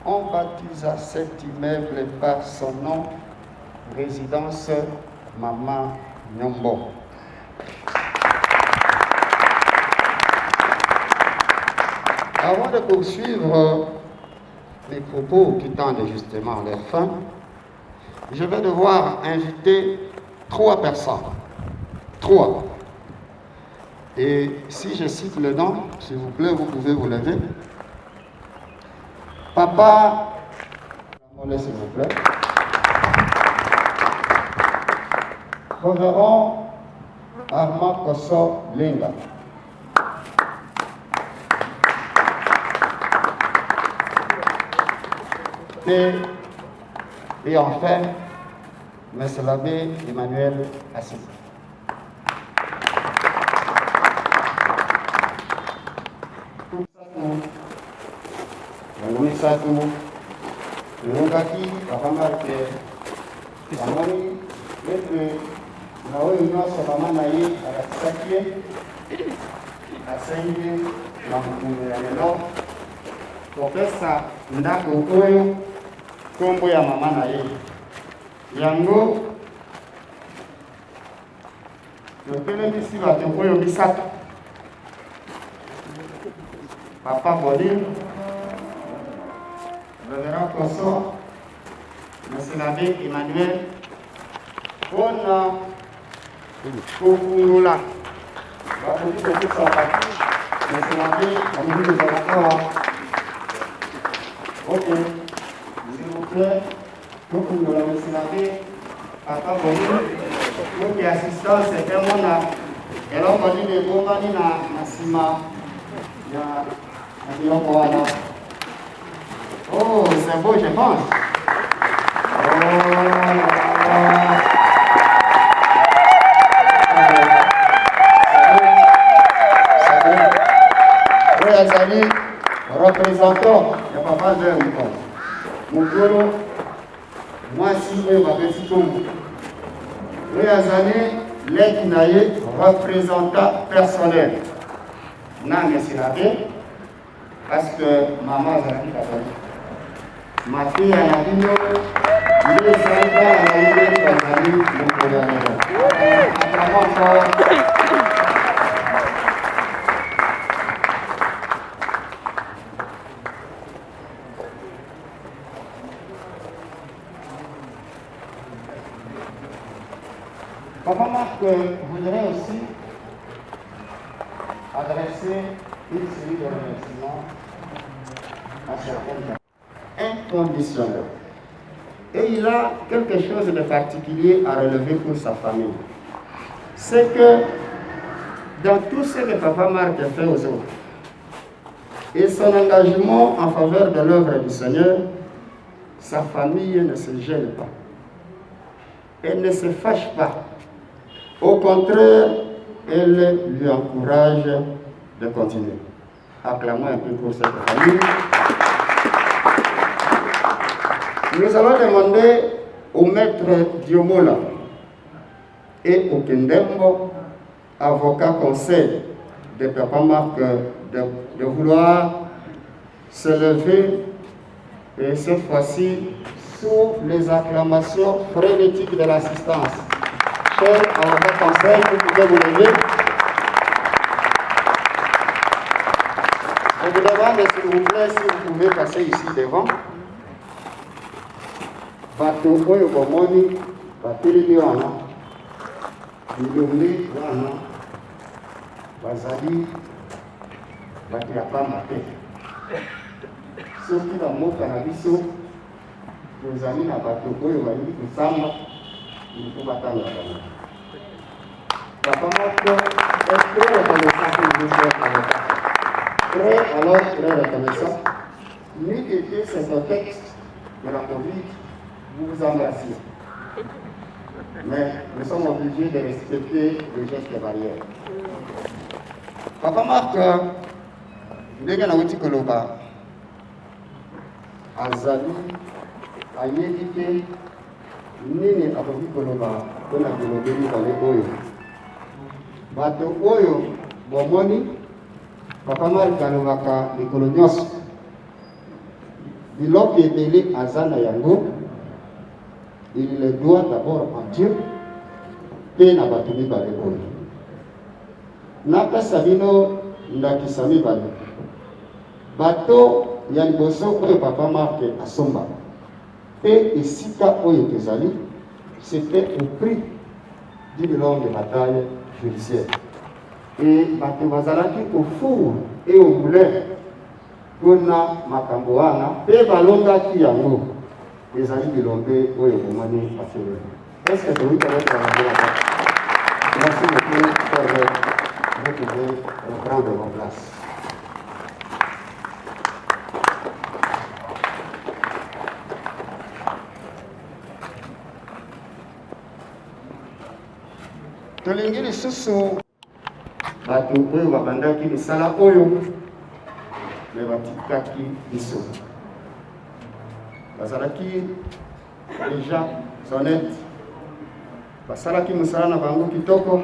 Speaker 3: On baptisa cet immeuble par son nom, résidence Maman Nyombo. Avant de poursuivre mes propos qui tendent justement à leur fin, je vais devoir inviter 3 personnes. 3. Et si je cite le nom, s'il vous plaît, vous pouvez vous lever. Papa, s'il vous plaît. Révérend Armand Kosso Linga. Et enfin, M. l'abbé Emmanuel Assis. Satu Lugaki, Bahamarte, Samoni, Letre, Naoyo, Sabamanaye, Arasakie, Asenge, Namukumelo, Professor Ndako Oyo, Kombo ya Mamanaye, Yango, Lotelemisi Batokoyo Misato, Papa Bolin, Révérend Kosso, M. l'abbé Emmanuel, Pona Kokungola, Bakoudi de toute sa partie, M. l'abbé Amoudi de Zalakawa. Ok, s'il vous plaît, Kokungola, M. l'abbé, Papa Boni, qui assistance, c'est un mona, et là on dit les bombani na Sima, ya Nyokoana. Oh, c'est beau, je pense. Oui, Azali, représentant, il n'y a pas de Moukolo, moi si je m'appelle Sitombo. Oui, Azali, l'Ekinaye, représentant personnel. Non, mais c'est la paix, parce que maman Azali catholique. Ma fille a la vie, les enfants à la vie, Azali, le gouvernement. Papa Marc voudrait aussi adresser une série de remerciements à certaines personnes. Inconditionnel. Et il a quelque chose de particulier à relever pour sa famille. C'est que dans tout ce que Papa Marc a fait aux autres, et son engagement en faveur de l'œuvre du Seigneur, sa famille ne se gêne pas. Elle ne se fâche pas. Au contraire, elle lui encourage de continuer. Acclamons un peu pour cette famille. Nous allons demander au maître Diomola et au Kendembo, avocat conseil de Papa Marc, de vouloir se lever, et cette fois-ci sous les acclamations frénétiques de l'assistance. Cher avocat conseil, vous pouvez vous lever. Je vous demande, s'il vous plaît, si vous pouvez passer ici devant. Bato oyo bomoni batelemi wana bilombe wana bazali bato ya pamba te soki bamoka na biso tozali na bato oyo balingi kosamba ilifo batanga bango. Papa moko est très reconnaissant pour vous, cher avocat. Très reconnaissant. Ni que ce contexte de la Covid, vous vous embrassez. mais nous sommes obligés de respecter les gestes barrières. Papa Marc, ndenge nauti koloba azali ayebi te nini akoki koloba mpona bilobe mibale oyo. Bato oyo bomoni Papa Marc alobaka mikolo nyonso biloko ebele aza na yango, il le doit d'abord en Dieu mpe na bato mibale oyo. Napesa bino ndakisa mibale. Bato ya liboso oyo Papa Marc asomba mpe esika oyo tozali, c'était au prix d'une longue bataille judiciaire. Et bato bazalaki au four et au moulin mpona makambo wana mpe balongaki yango. Ezali bilombe oyo bomoni baseleli. Est-ce que vous pouvez mettre la merci beaucoup, frère. Vous pouvez reprendre vos places. Tolingi lisusu bato oyo babandaki misala oyo me batikaki biso. Bazalaki déjà honnête, basalaki mosala na bango kitoko.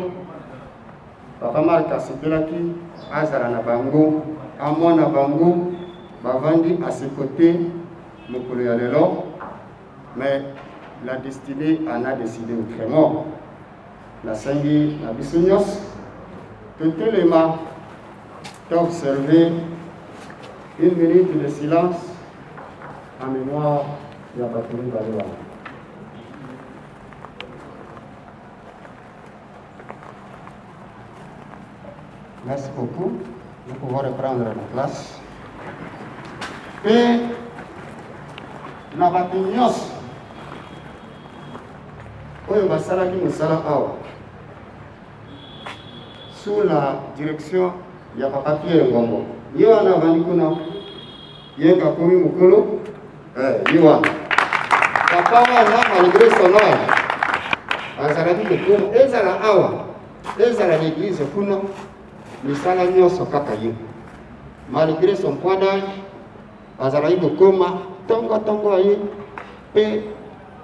Speaker 3: Papa Marc asepelaki azala na bango, amona bango bavandi à ses côtés mokolo ya lelo, mais la destinée en a décidé autrement. Nasengi na biso nyonso totelema t'observer une minute de silence en mémoire de la patrie Baléa. Merci beaucoup. Nous pouvons reprendre la place. Et la patrie oyo basalaki mosala awa sous la direction ya Papa Pierre Ngombo. Ye wana avandi kuna yeka komi mokolo ye wana papa wana malgré son âge azalaki kokoma ezala awa ezala l'église kuna misala nyonso kaka ye. Malgré son poids d'âge azalaki kokoma tongo aye mpe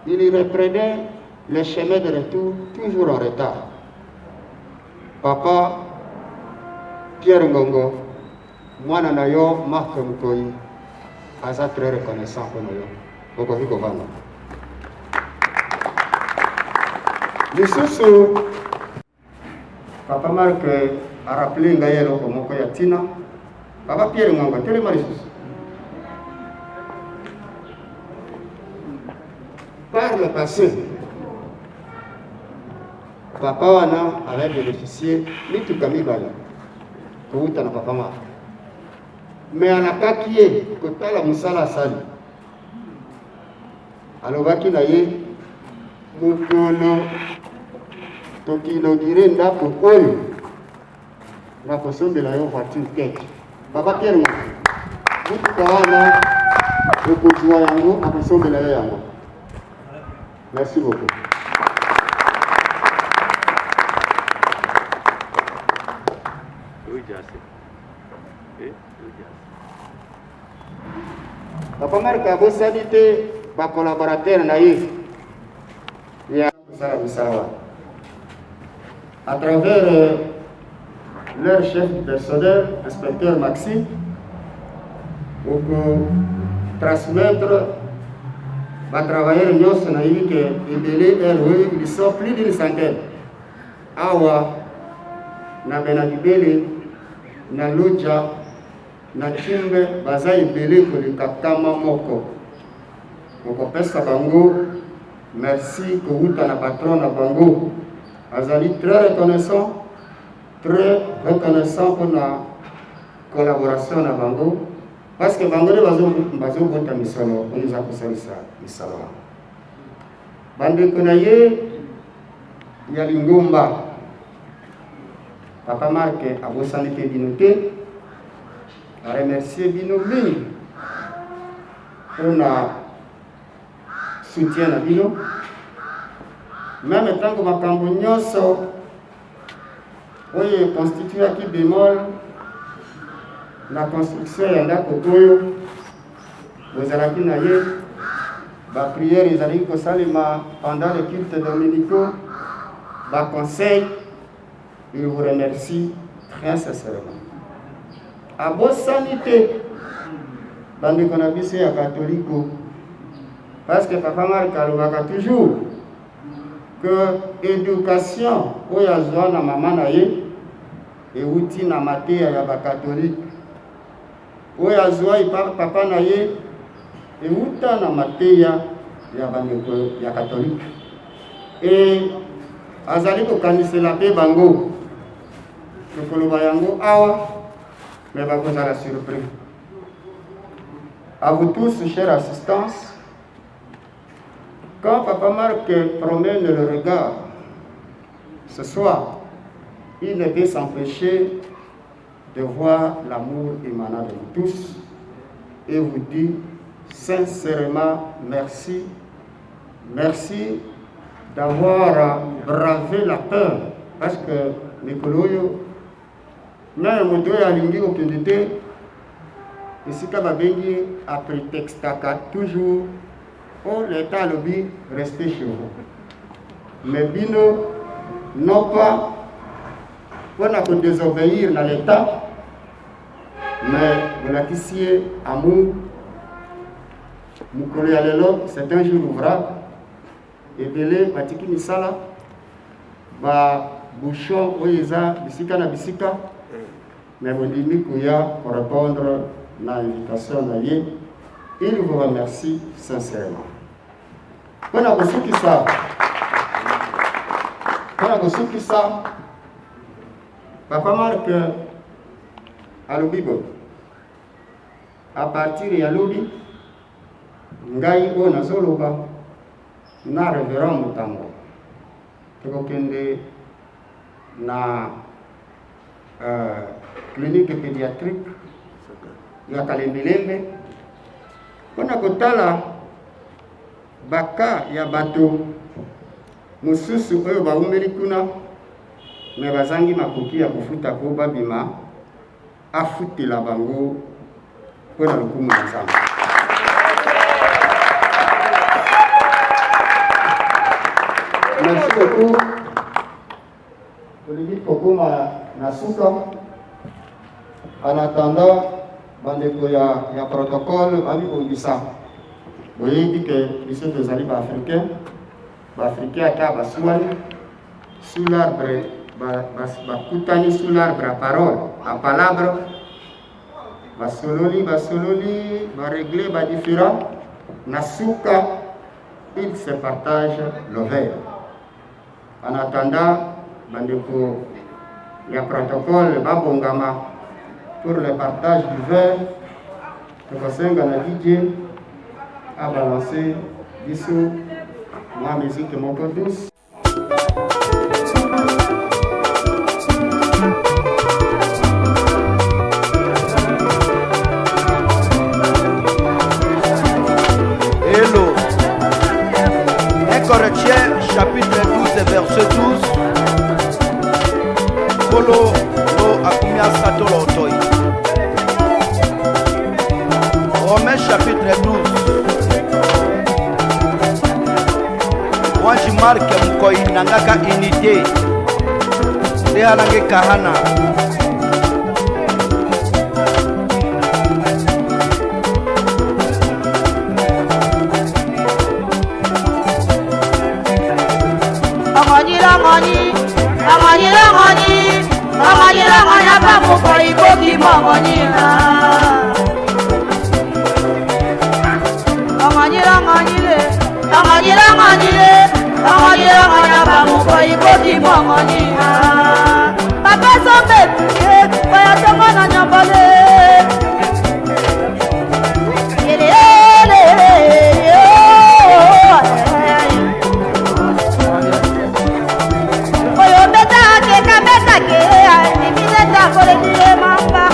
Speaker 3: il reprenait le chemin de retour toujours en retard. Papa Pierre Ngongo, mwana na yo Marc Mukoyi, aza très reconnaissant pour nous. Bokovi kovana. Lisusu, Papa Marc a rappelé ngayelo komoko ya tina. Papa Pierre Ngongo, telema lisusu. Par le passé, Papa wana avait bénéficié mituka mibale kouta na Papa Marc. Mais anakaki ye kotala musala asali. Alobaki na ye mokolo tokinaugure ndako oyo nakosombela yo voiture tete. Papa Pierre mituka wana okozwa yango akosombela yo yango. Merci beaucoup. Papa Marc a bosani te ba collaborateur na ye ya Sawa à travers leur chef personnel, inspecteur Maxime, pour transmettre les travailleurs nyonso na yebi ke ebele ROE, ils sont plus d'une centaine. Awa na Benadibele na Loja na Chimbe baza ebele koleka kama moko. Mokopesa bango merci kouta na patron na bango. Azali très reconnaissant pour la collaboration na bango parce que bango de bazo bota misolo on a kusalisa misalo. Bande konaye ya lingomba Papa Marc abosani ke binote a remercier bino mingi pour na soutien na bino même tant que makambo nyonso oyo constitue bémol la construction ya ndako oyo bozalaki na ye bapriere ezalaki kosalema pendant les cultes dominicaux baconseil. Il vous remercie très sincèrement. À bonne sanité, bandeko na biso ya catholique, parce que Papa Marc alobaka toujours que éducation oyo azwa na mama na ye euti na mateya ya bakatholique, oyo azwa papa na ye euta na mateya ya bandeko ya catholique, et azali kokanisela mpe bango tokoloba yango awa, mais bakozala surpris. À vous tous, chers assistants, quand Papa Marc promène le regard ce soir, il ne peut s'empêcher de voir l'amour émanant de nous tous et vous dit sincèrement merci. Merci d'avoir bravé la peur, parce que Mikoloyo, même moto ya lingi okendete, esika babengi a prétextaka toujours, oh l'état lobby, restez chez vous. Mais bino, non pas pour désobéir dans l'état, mais vous l'acquissiez amour. Mukolo ya lelo, c'est un jour ouvrable. Et belé, batiki misala, ba bouchon oyeza bisika na bisika, mais vous dites pour répondre à l'invitation d'Aïe. Il vous remercie sincèrement. Quand on a reçu ça, Papa Marc à l'Obibo, à partir de l'Obi, Ngaï Bona Zoloba, na révérend Mutango, Tokende na clinique pédiatrique ya Kalembelembe. Kona kotala baka ya bato mususu oyo baumeli kuna me bazangi makoki ya kofuta ko babima afutela bango mpona lokumu na Nzambe. Merci beaucoup. Olivier Kokoma Nasuka. En attendant, bandeko ya protocole, ami Bongisa. Vous voyez dit que les des alliés africains, ata basouani, sous l'arbre, bakutani sous l'arbre à parole, à palabre, basololi, barégler, différent, Nasuka, ils se partagent le verre. En attendant, bandeko ya protocole, babongama, pour le partage du verre, le conseil DJ a balancé dissous ma musique mon peu douce.
Speaker 1: Hello. 1 Corinthiens chapitre 12 verset 12. Polo lo akumia satolo toi. Romains chapitre 12. Wanji marke mkoi nangaka unité. Lea lange kahana.
Speaker 2: Amani apa mukoi koki mongoni. Papa sombe, oya tongo na nyambale. Oyo beta ke, nikileta kole niye mamba.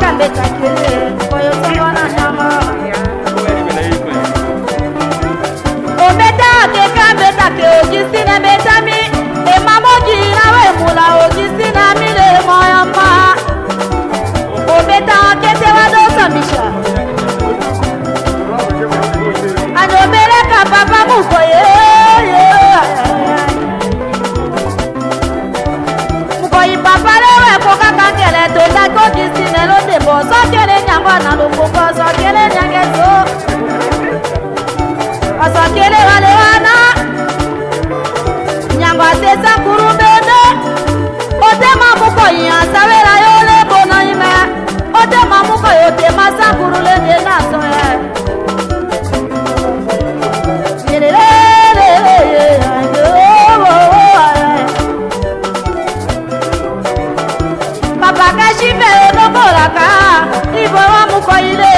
Speaker 2: kambe takele koyo songona nyama Obeta ke kambe take Augustine betami e mamoji na we mula Augustine mile moyama Obeta ke te wado samisha Anobele ka papa mukoye Mukoyi papa lewe koka kakele to la Augustine lo debo so kele nyangwa na lo koko so kele nyangezo Asakele wale wana Nyangwa sesa kurubede Ote mamuko asawera yole bona ime Ote mamuko yote masakuru lende naso Papa kashife onokoraka Ibo wa muko ile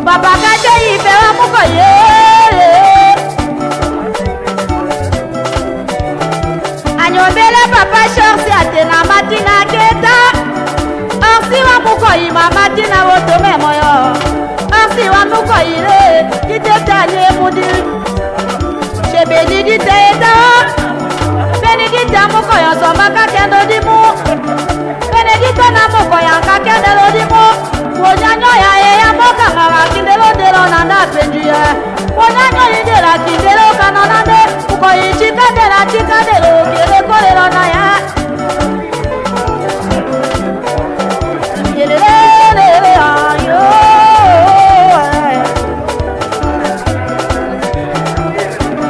Speaker 2: Papa kaje ife wa muko ye Anyobele papa shorsi atena matina keta Orsi wa muko ima matina woto memoyo Orsi wa muko ile kiteta nye mudi Shebeli diteta Benedita muko yonso maka kendo dimu Benedita na muko yanka kendo dimu Wonyanyo ya ya moka mara kindelo delo nanda penjuye Wonyanyo indela kindelo kanonande Uko ichika dela chika delo kele kolelo na ya Yelelele ayo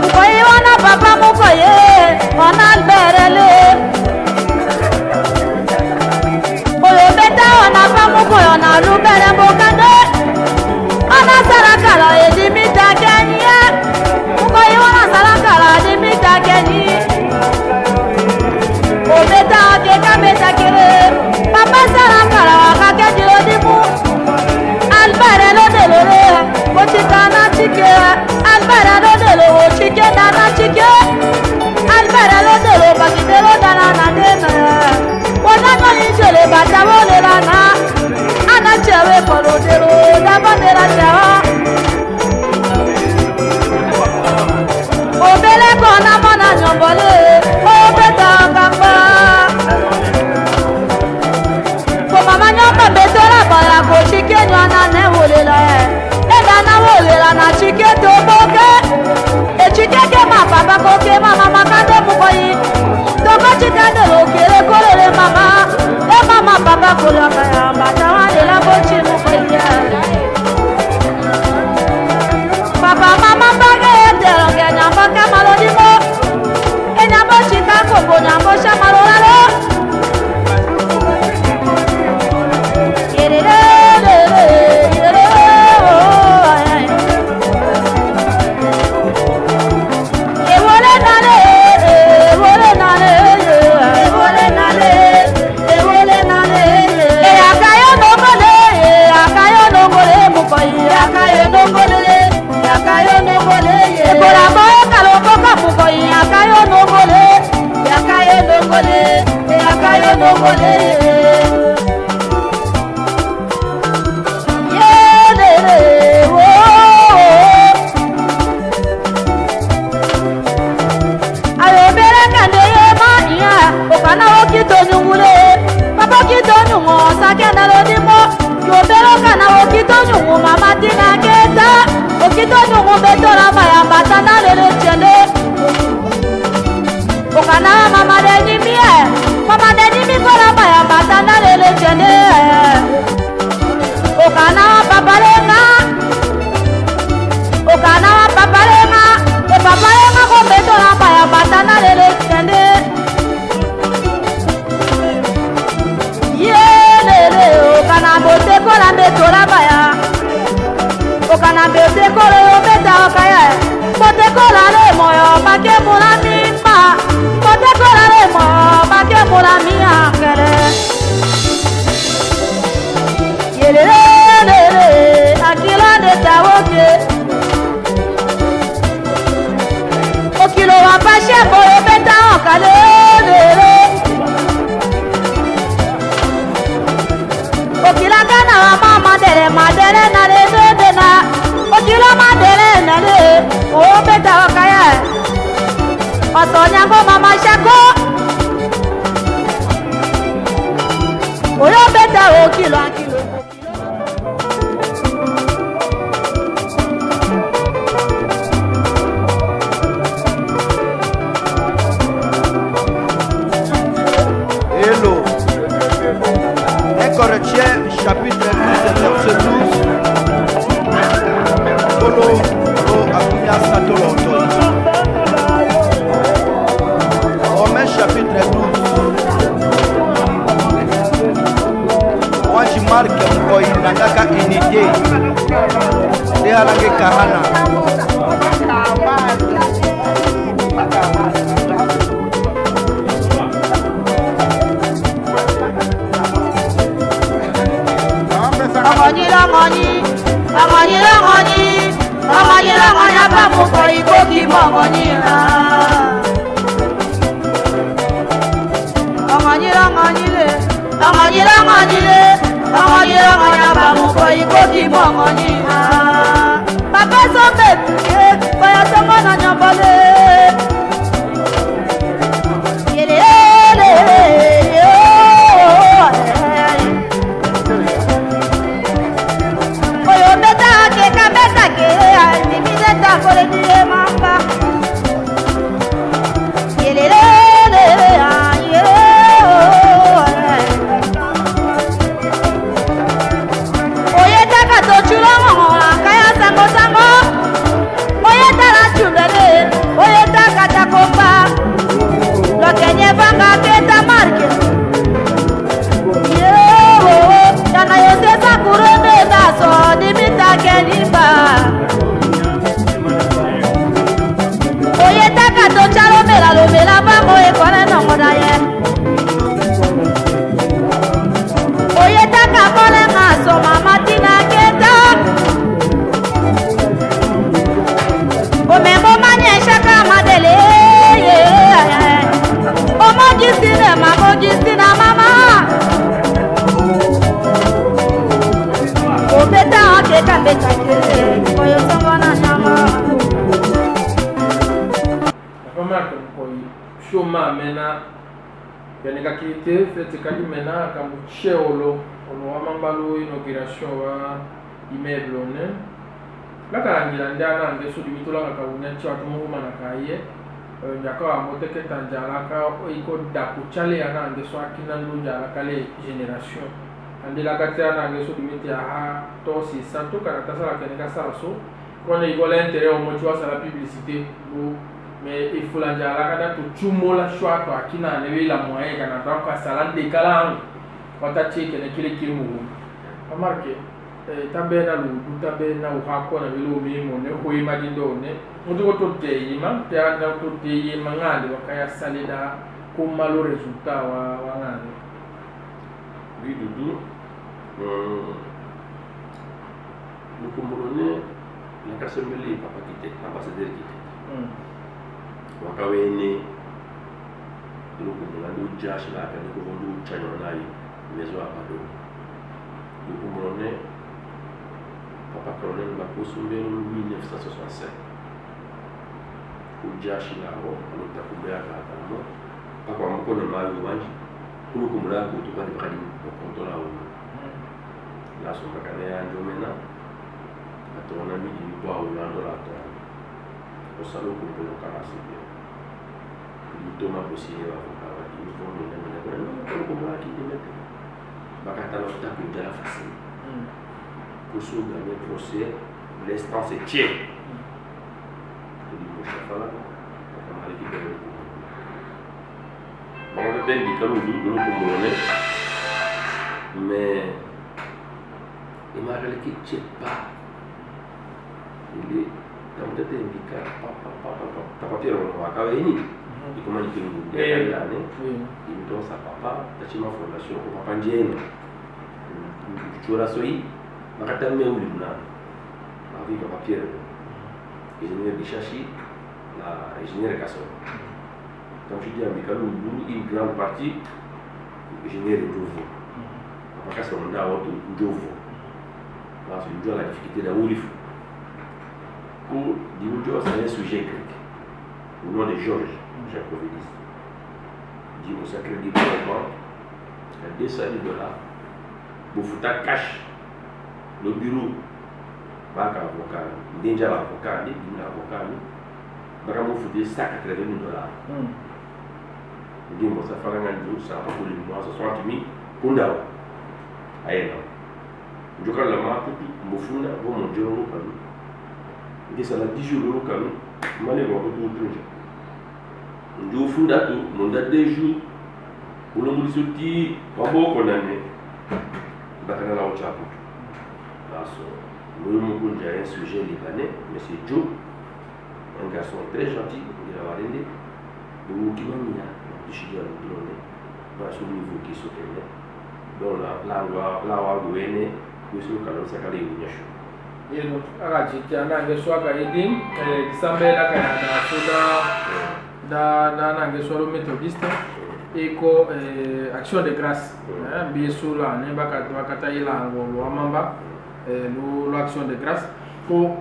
Speaker 2: Uko iwana papa muko ye Onan berele Oyo beta ona pamuko ona lubere mbokande Ona sarakala edimita kenye Muko iwana sarakala edimita kenye Obeta ake kameta kere Papa sarakala wakake jiro dimu Albere lo delore Ochika na chike Albere lo delo ochike dana chike Albere lo delo bakidelo dana na dena Wonano injele batawo le lana Ana chewe kolodero dabandera chewa Obele kona mana nyombole Obeta kamba Ko mama nyomba betora bala ko chike nywana ne wole la Eda na wole la na chike to boke E chike ke ma papa ko ke mama makande mukoyi Toko chike de lo kere kolele mama E mama papa kola kaya Batawa de la bochi mukoyi Papa mama bage etero ke nyambo ke malodi mo E nyambo chika koko nyambo shamalo lalo qui m'engonyira. Papa sombe koya songo na nyambale oyo beta ke kabeta ke nimide ta kole die mamba
Speaker 9: Shoma mena yaneka kite fete kali mena kambu cheolo ono amambalo inauguration wa immeuble ne la karangira ndana nge so dimitola ka unya chatu mo mana kaye ndaka amote ke tanjala ka iko daku chale yana nge so akina ndunja kale generation ande la katana nge so dimiti ha to si santo karata sala keneka sala so kone igola intérêt au motu sa la publicité mais il faut la jala kada to chumola shwa to akina ne la moyen kana to ka sala de kala wata cheke ne kile kimu amarke tabe na lu tabe na uhako na bilo mimo ne ho imagindo ne mutu to te yima te anda to te yima ngade wakaya salida ko malo resultat wa ngade
Speaker 10: oui Doudou nous comprenons la kasembele papa kite ambassadeur kite wakawene lukumula ndu jashi la ka ko ndu chanyo nayi mezo abado lukumulone papa colonel Bakusumbe 1965 ujashi la ho alota kumbea ka tamo papa mkono mayo wanji lukumula ko to kali kali ko kontola o la so bakane ya njomena atona mi kwa ulando la to o salo ko ko kala sibe Toma possible avocat il faut nous demander comment qui démette bakata lo ta kuja la facile pour se gagner procès l'instant c'est tien il dit mon chef là comme aller qui peut bon le ben dit que nous mais il m'a rappelé qu'il tient pas il est dans le indica papa Pierre on va travailler e come anche in italiano in tosa papa facciamo fondazione con papa Ndieno c'era soi ma kata me ulina ma vi papa Pierre ingénieur Bichachi la ingénieur Kasso donc je dis à Mikalo une grande partie ingénieur Ndovo papa Kasso on a auto Ndovo là c'est la difficulté de Oulif pour dire c'est un sujet grec au nom de Georges Jacobinis dit au sacré du gouvernement à 200 $, pour foutre cash le bureau pas avocat déjà l'avocat dit l'avocat baka mo foutre $180 000 dit moi ça fera un jour ça pour le mois 60 000 pour ndao ayena njoka la ma tout mo funda bo mo joro kanu dit ça la 10 jours kanu mané mo ko tout ndio funda tu monda 2 jours ulo mulisuti waboko nane bakana la ochapo aso nous un sujet libanais mais c'est Joe un garçon très gentil il a validé donc qui m'a mis à chier à l'autre dans ce niveau qui se fait donc là on va gouverner que ce que l'on s'accorde une chose
Speaker 9: Yelo akajiti anangeswa kaidi Disambe na soda da nangeswa lo Methodiste iko action de grâce biesula ne bakata ilango lo amamba lo action de grâce ko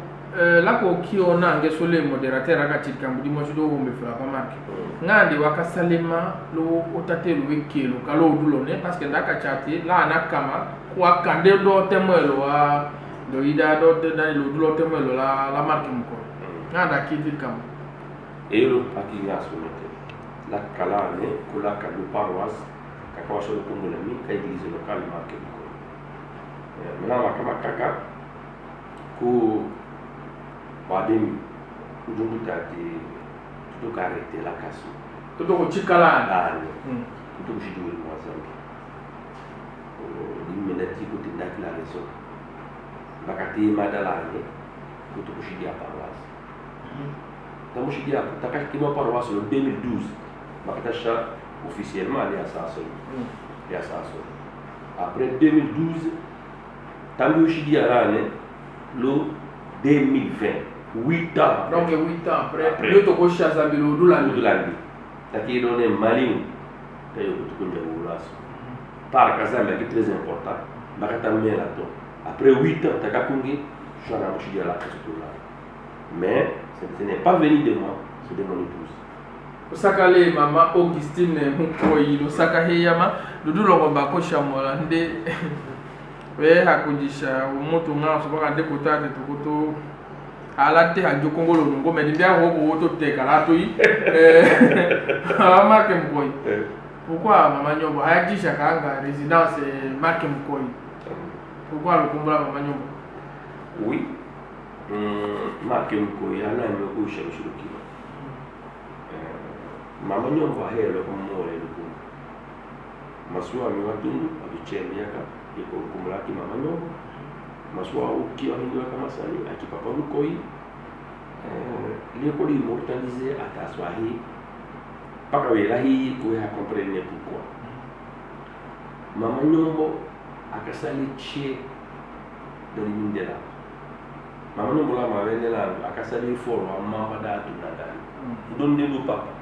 Speaker 9: lako kio nangeswa le modérateur akatika mbudi mojudo hombe fera pa marque ngandi wakasalema lo otatelu wekelo kalo dulo ne parce que ndaka chati la nakama kwa kande do temelo wa do ida do de lo dulo temelo la marque mko nganda kiti kam
Speaker 10: elo akinya solete la kalane kula kalu paroisse kakawasho kungu na mi ka église locale marque mko mena kama kaka ku bademi ujungu tati tuto arrêter la casse
Speaker 9: tuto ko chikala
Speaker 10: ndani tuto kushiduri mwazambi ni menati ko tindaki la raison bakati madalane tuto kushidia paroisse tamushidia takaki kimo paroisse le 2012 bakatasha officiellement ali asaso après 2012 tambi ushidia rane lo 2020 8 ans.
Speaker 9: Donc 8 ans après, le toko chaza bilo dulandi.
Speaker 10: Taki donné malin tayo kutukunja ulaso. Par kazamba qui est très important. Bakata mela to. Après 8 ans takakungi shana moshidi la kasutula. Mais ce n'est pas venu de moi, c'est de mon épouse.
Speaker 9: Osakale mama Augustine Mukoyi osaka heyama dudulo ko bakosha mola nde we hakujisha umutu ngaso baka ndekutate tukutu alate hajo kongolo ngo medibia ho woto tekala to yi marque Mkoyi. Pourquoi mama Nyombo hayajisha kanga résidence marque Mkoyi? Pourquoi le kumbula mama Nyombo?
Speaker 10: Oui. Marque Mkoyi ana nyogusha mshuruki. Mama Nyombo helo kumole luku. Masua miwatundu abichemiaka iko kumulaki mama Nyombo. Masua ukiwa hindu kama sali akipapa Mkoyi. L'école immortalisée à Taswahi, pas que là il pouvait comprendre pourquoi. Maman Nyombo a cassé les chiens de l'Indela. Maman Nyombo là m'a venu là a cassé les forts à maman d'atu nadal. Donne nous papa.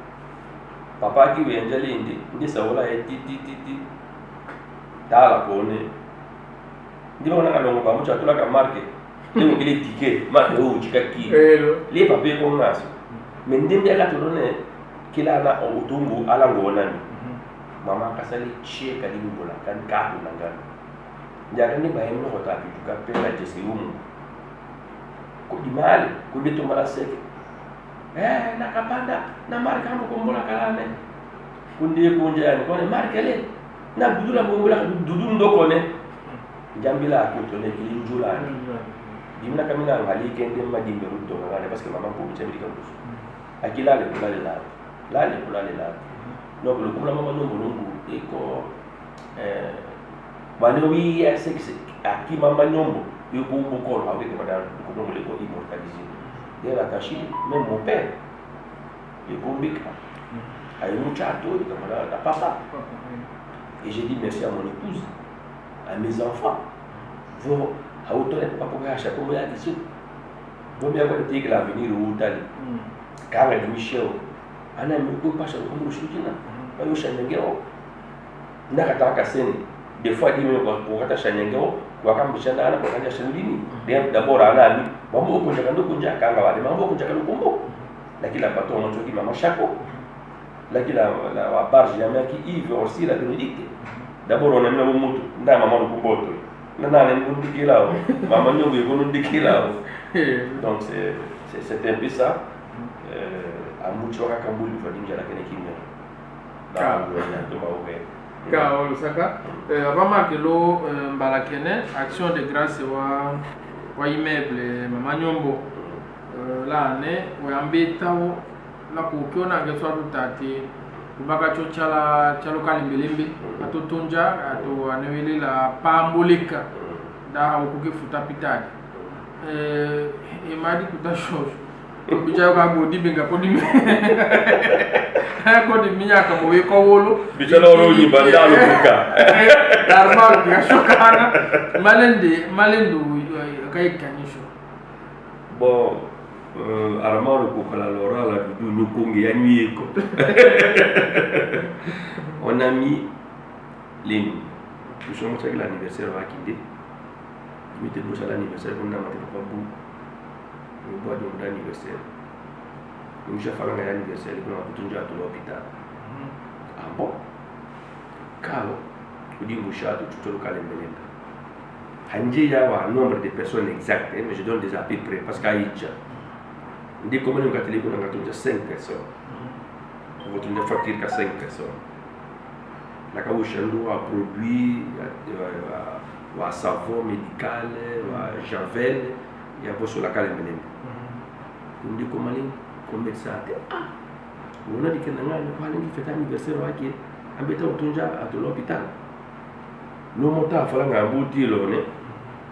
Speaker 10: Papa qui vient d'aller indi, dit ça voilà et ti. Tala kone. Dit on a longo pas mucha tula ka marque. Ndio kile ticket marque au chikaki. Les papiers qu'on a. Mais ndimbi akatolone kila na utungu ala ngonani. Mama kasali chie kalimbola kan kapu nangana. Njaka ni baye no hota bituka pela jesi umu. Ko dimali ko beto mala seke. Nakapanda na marka hapo kombola kalane. Kundi kunja ni kone marke le. Na budula bongola dudu ndoko ne. Njambila akutone kilinjula. Dimna kamina ngali kende madimbe ruto ngane parce que maman ko bichabiri kambusu. Akila le kula le la. Donc le kumla mama Nyombo lungu iko bani wi sexe aki mama Nyombo yuko mbukolo avec madame ko donc le ko immortalisé. Il a caché même mon père. Il bombika. Aïe mon chateau comme la papa. Et j'ai dit merci à mon épouse, à mes enfants. Vous a autorisé papa pour acheter comme il a dit. Bon bien quand il a venir au Italie. Car de Michel ana mko pasha comme le chutina. Pas au Chanengero. Nakata kaseni. Des fois dit même pour kata Chanengero, wakambishana ana kwa kanja Shandini. D'abord ana ami, mambo kunja kando kunja kanga wale mambo kunja kando kombo. Lakini la bateau on choki mama chapeau. Lakini la barge ya maki Yves aussi la Bénédicte. D'abord on aime le mutu, nda mama no kumboto. Nana ne ndikila mama Nyombo yeko ndikila. Donc c'est un peu ça. Amucho kakambuli fadinja la kene kimya.
Speaker 9: Ka Lusaka remarque lo mbalakene action de grâce wa immeuble mama Nyombo la ne wa ambetao la kukiona ngeswa tutati kubaka chochala chalo kalimbelembe atotonja ato anewele la pamboleka da ukukifuta pitani imadi kutashosho bija ka godi benga ko dimi ko dimi nya ka mo we ko wolo
Speaker 10: bija loro ni bandalo buka
Speaker 9: darma ka shokana malende kay kanisho
Speaker 10: Bon, Armand Kokala Laura, là, nous Kongi, nuit. On a mis les noms. Nous sommes avec l'anniversaire à Kinde. Nous sommes à l'anniversaire, on a maté pas beaucoup. Nous bois de l'anniversaire. Nous avons fait l'anniversaire, nous avons tout à l'hôpital. Ah bon? Calo, vous dites Moucha, tout le calme. Il y a un nombre de personnes exactes, mais je donne des à peu près parce qu'il y a des communes qui ont 5 personnes. Vous avez une facture à 5 personnes. La Kaouchandou a produit un savon médical, un javel, il y a sur la calme. Vous dites comment on met ça? On a dit que nous avons fait un anniversaire qui est à l'hôpital. Nous avons fait un bouti, nous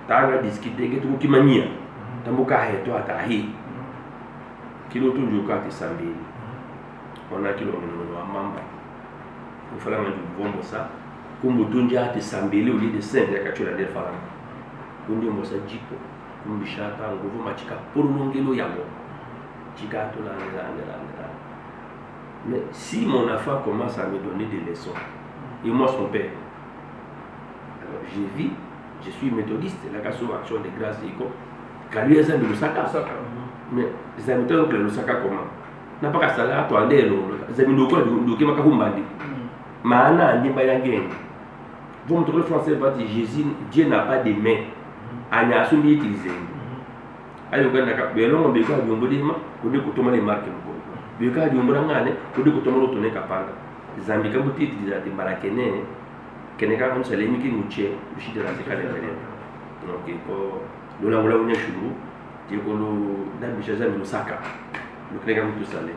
Speaker 10: avons discuté de tout qui mania. Nous avons fait un tahi. Kilo tout le cas de Sambi. On a kilo de Mamba. Nous faisons un bon ça. Comme vous avez dit Sambi, au lieu de 5, il y a 4 jours de faire. Nous avons fait un jipo. Nous avons fait un jipo pour nous faire un jipo. Mais si mon enfant commence à me donner des leçons, et moi son père, alors j'ai vu, je suis méthodiste, la action de grâce, quand lui est un de Lusaka. Mais les amis de Lusaka comment? N'a pas qu'à saler à toi, les amis de quoi de Makahumbandi. Mana, n'y a pas de gain. Vous me trouvez français, Jésus, Dieu n'a pas de mains. Il a assumé utiliser. Alors, quand on a besoin de modélisme, on est coutume les marques. Le cas du Mbrangane, on est coutume de tourner capable. Zambika bouti utiliser des barakene, Keneka on se l'est mis qui nous tient, le chien de la sécurité. Donc, nous l'avons eu chez nous, il y a un peu de Lusaka, le Keneka tout salé.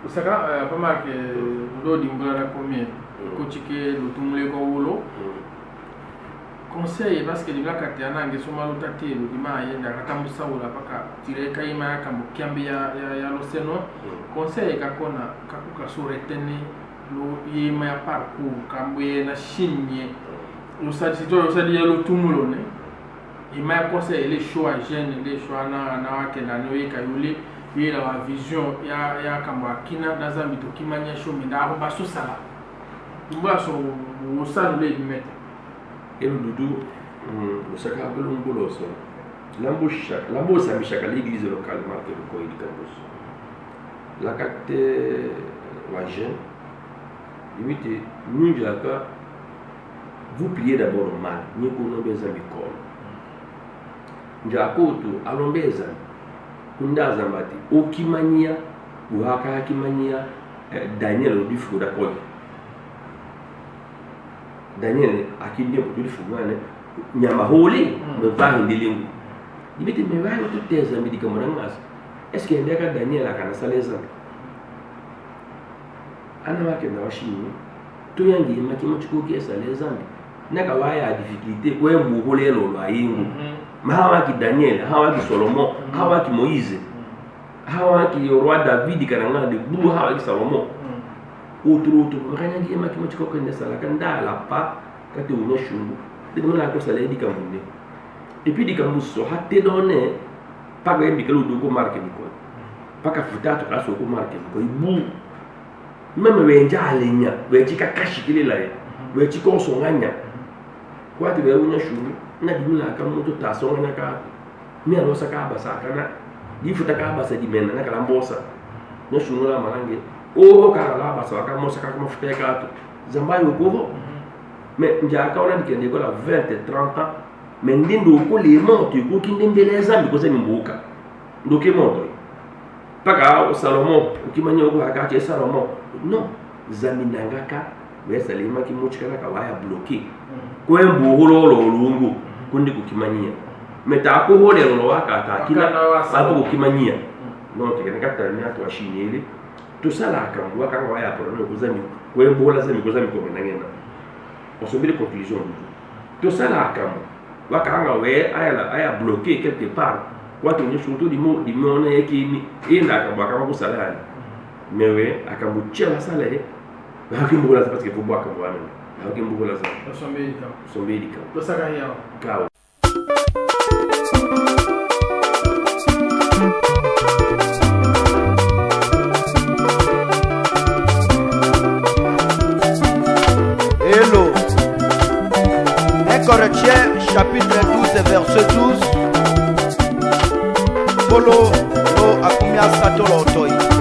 Speaker 9: Lusaka, pas mal que l'eau d'Imbrana combien, Kochike, le Tumle Kowolo. Conseil parce que les blagues à Tiana, ils sont mal notés, le dimanche, il y a un cambusa ou la paca, tirer Kaima, Kambukiambia, il y a l'océan. Conseil Kakona, Kakuka Suretene, le Yema parcours, Kambuye, la Chine, le Sadito, le Sadia, le Tumulone. Il m'a conseillé les choix jeunes, les choix na Kenanoé, Kayuli, il y a la vision, il y a Kambakina, Nazamito, Kimania Shomida, Basusala. Il voit son salon de mettre.
Speaker 10: Et le doudou, le sacre de l'ombolos, l'embauche à Michaka, l'église locale marque le coin du campus. La carte, la jeune, limite, nous, vous pliez d'abord mal, nous connaissons des amis comme. Njakoto, alombeza, kundaza mbati, okimania, uhaka kimania, Daniel Odifu d'accord. Daniel akindi pour fumane nyama holi me va ndilingu ibiti me va tout tes amis comme rangas est-ce que ndeka Daniel akana saleza ana wake na washini to yangi makimo chikoki saleza naka waya difficulté ko embu holelo lwa yingu mahawa ki Daniel hawa ki Solomon hawa ki Moïse hawa ki roi David kananga de bulu hawa ki Solomon outro makanya ngi makimo chikoki ndesala kanda la pa kati uno shungu de la cosa lei di Kamune et puis di Kamuso hatte donné pas que bi kalo do ko marque ni ko pas ka futato ka so ko marque ko ibu même we njalenya we chika kashi kile la we chiko so nganya kwa ti we uno shungu na di la Kamuto ta so nganya ka mi alo saka basa kana di futa ka basa di mena na kala mbosa no shungu la marange o ka la basa ka mo saka ko futa ka to zambayo ko mais njaka on a dit qu'il y a 20 et 30 ans mais ndindo ko les monte ko kindende les amis ko semi mbuka ndoke monto paka o Salomon ukimanya ko akati Salomon non zaminanga ka wesa lima kimuchikana ka waya bloqué ko embu hololo lungu kundi kukimanyia meta ko holelo lo waka ta kila bato kukimanyia non te kana kata ni atu ashinele to sala ka waka waya por no ko zami ko embu la zami ko zami ko menangena on se met les conclusions. Tout ça là, quand on a bloqué quelque part, quoi que nous surtout du monde qui est là, quand on salaire. Mais oui, à quand vous tirez la salaire, parce qu'il faut boire comme vous-même. Alors qu'il faut la salaire. Son médicament.
Speaker 9: Tout ça,
Speaker 1: Corinthiens chapitre 12 verset 12. Polo lo akumia satolo toi.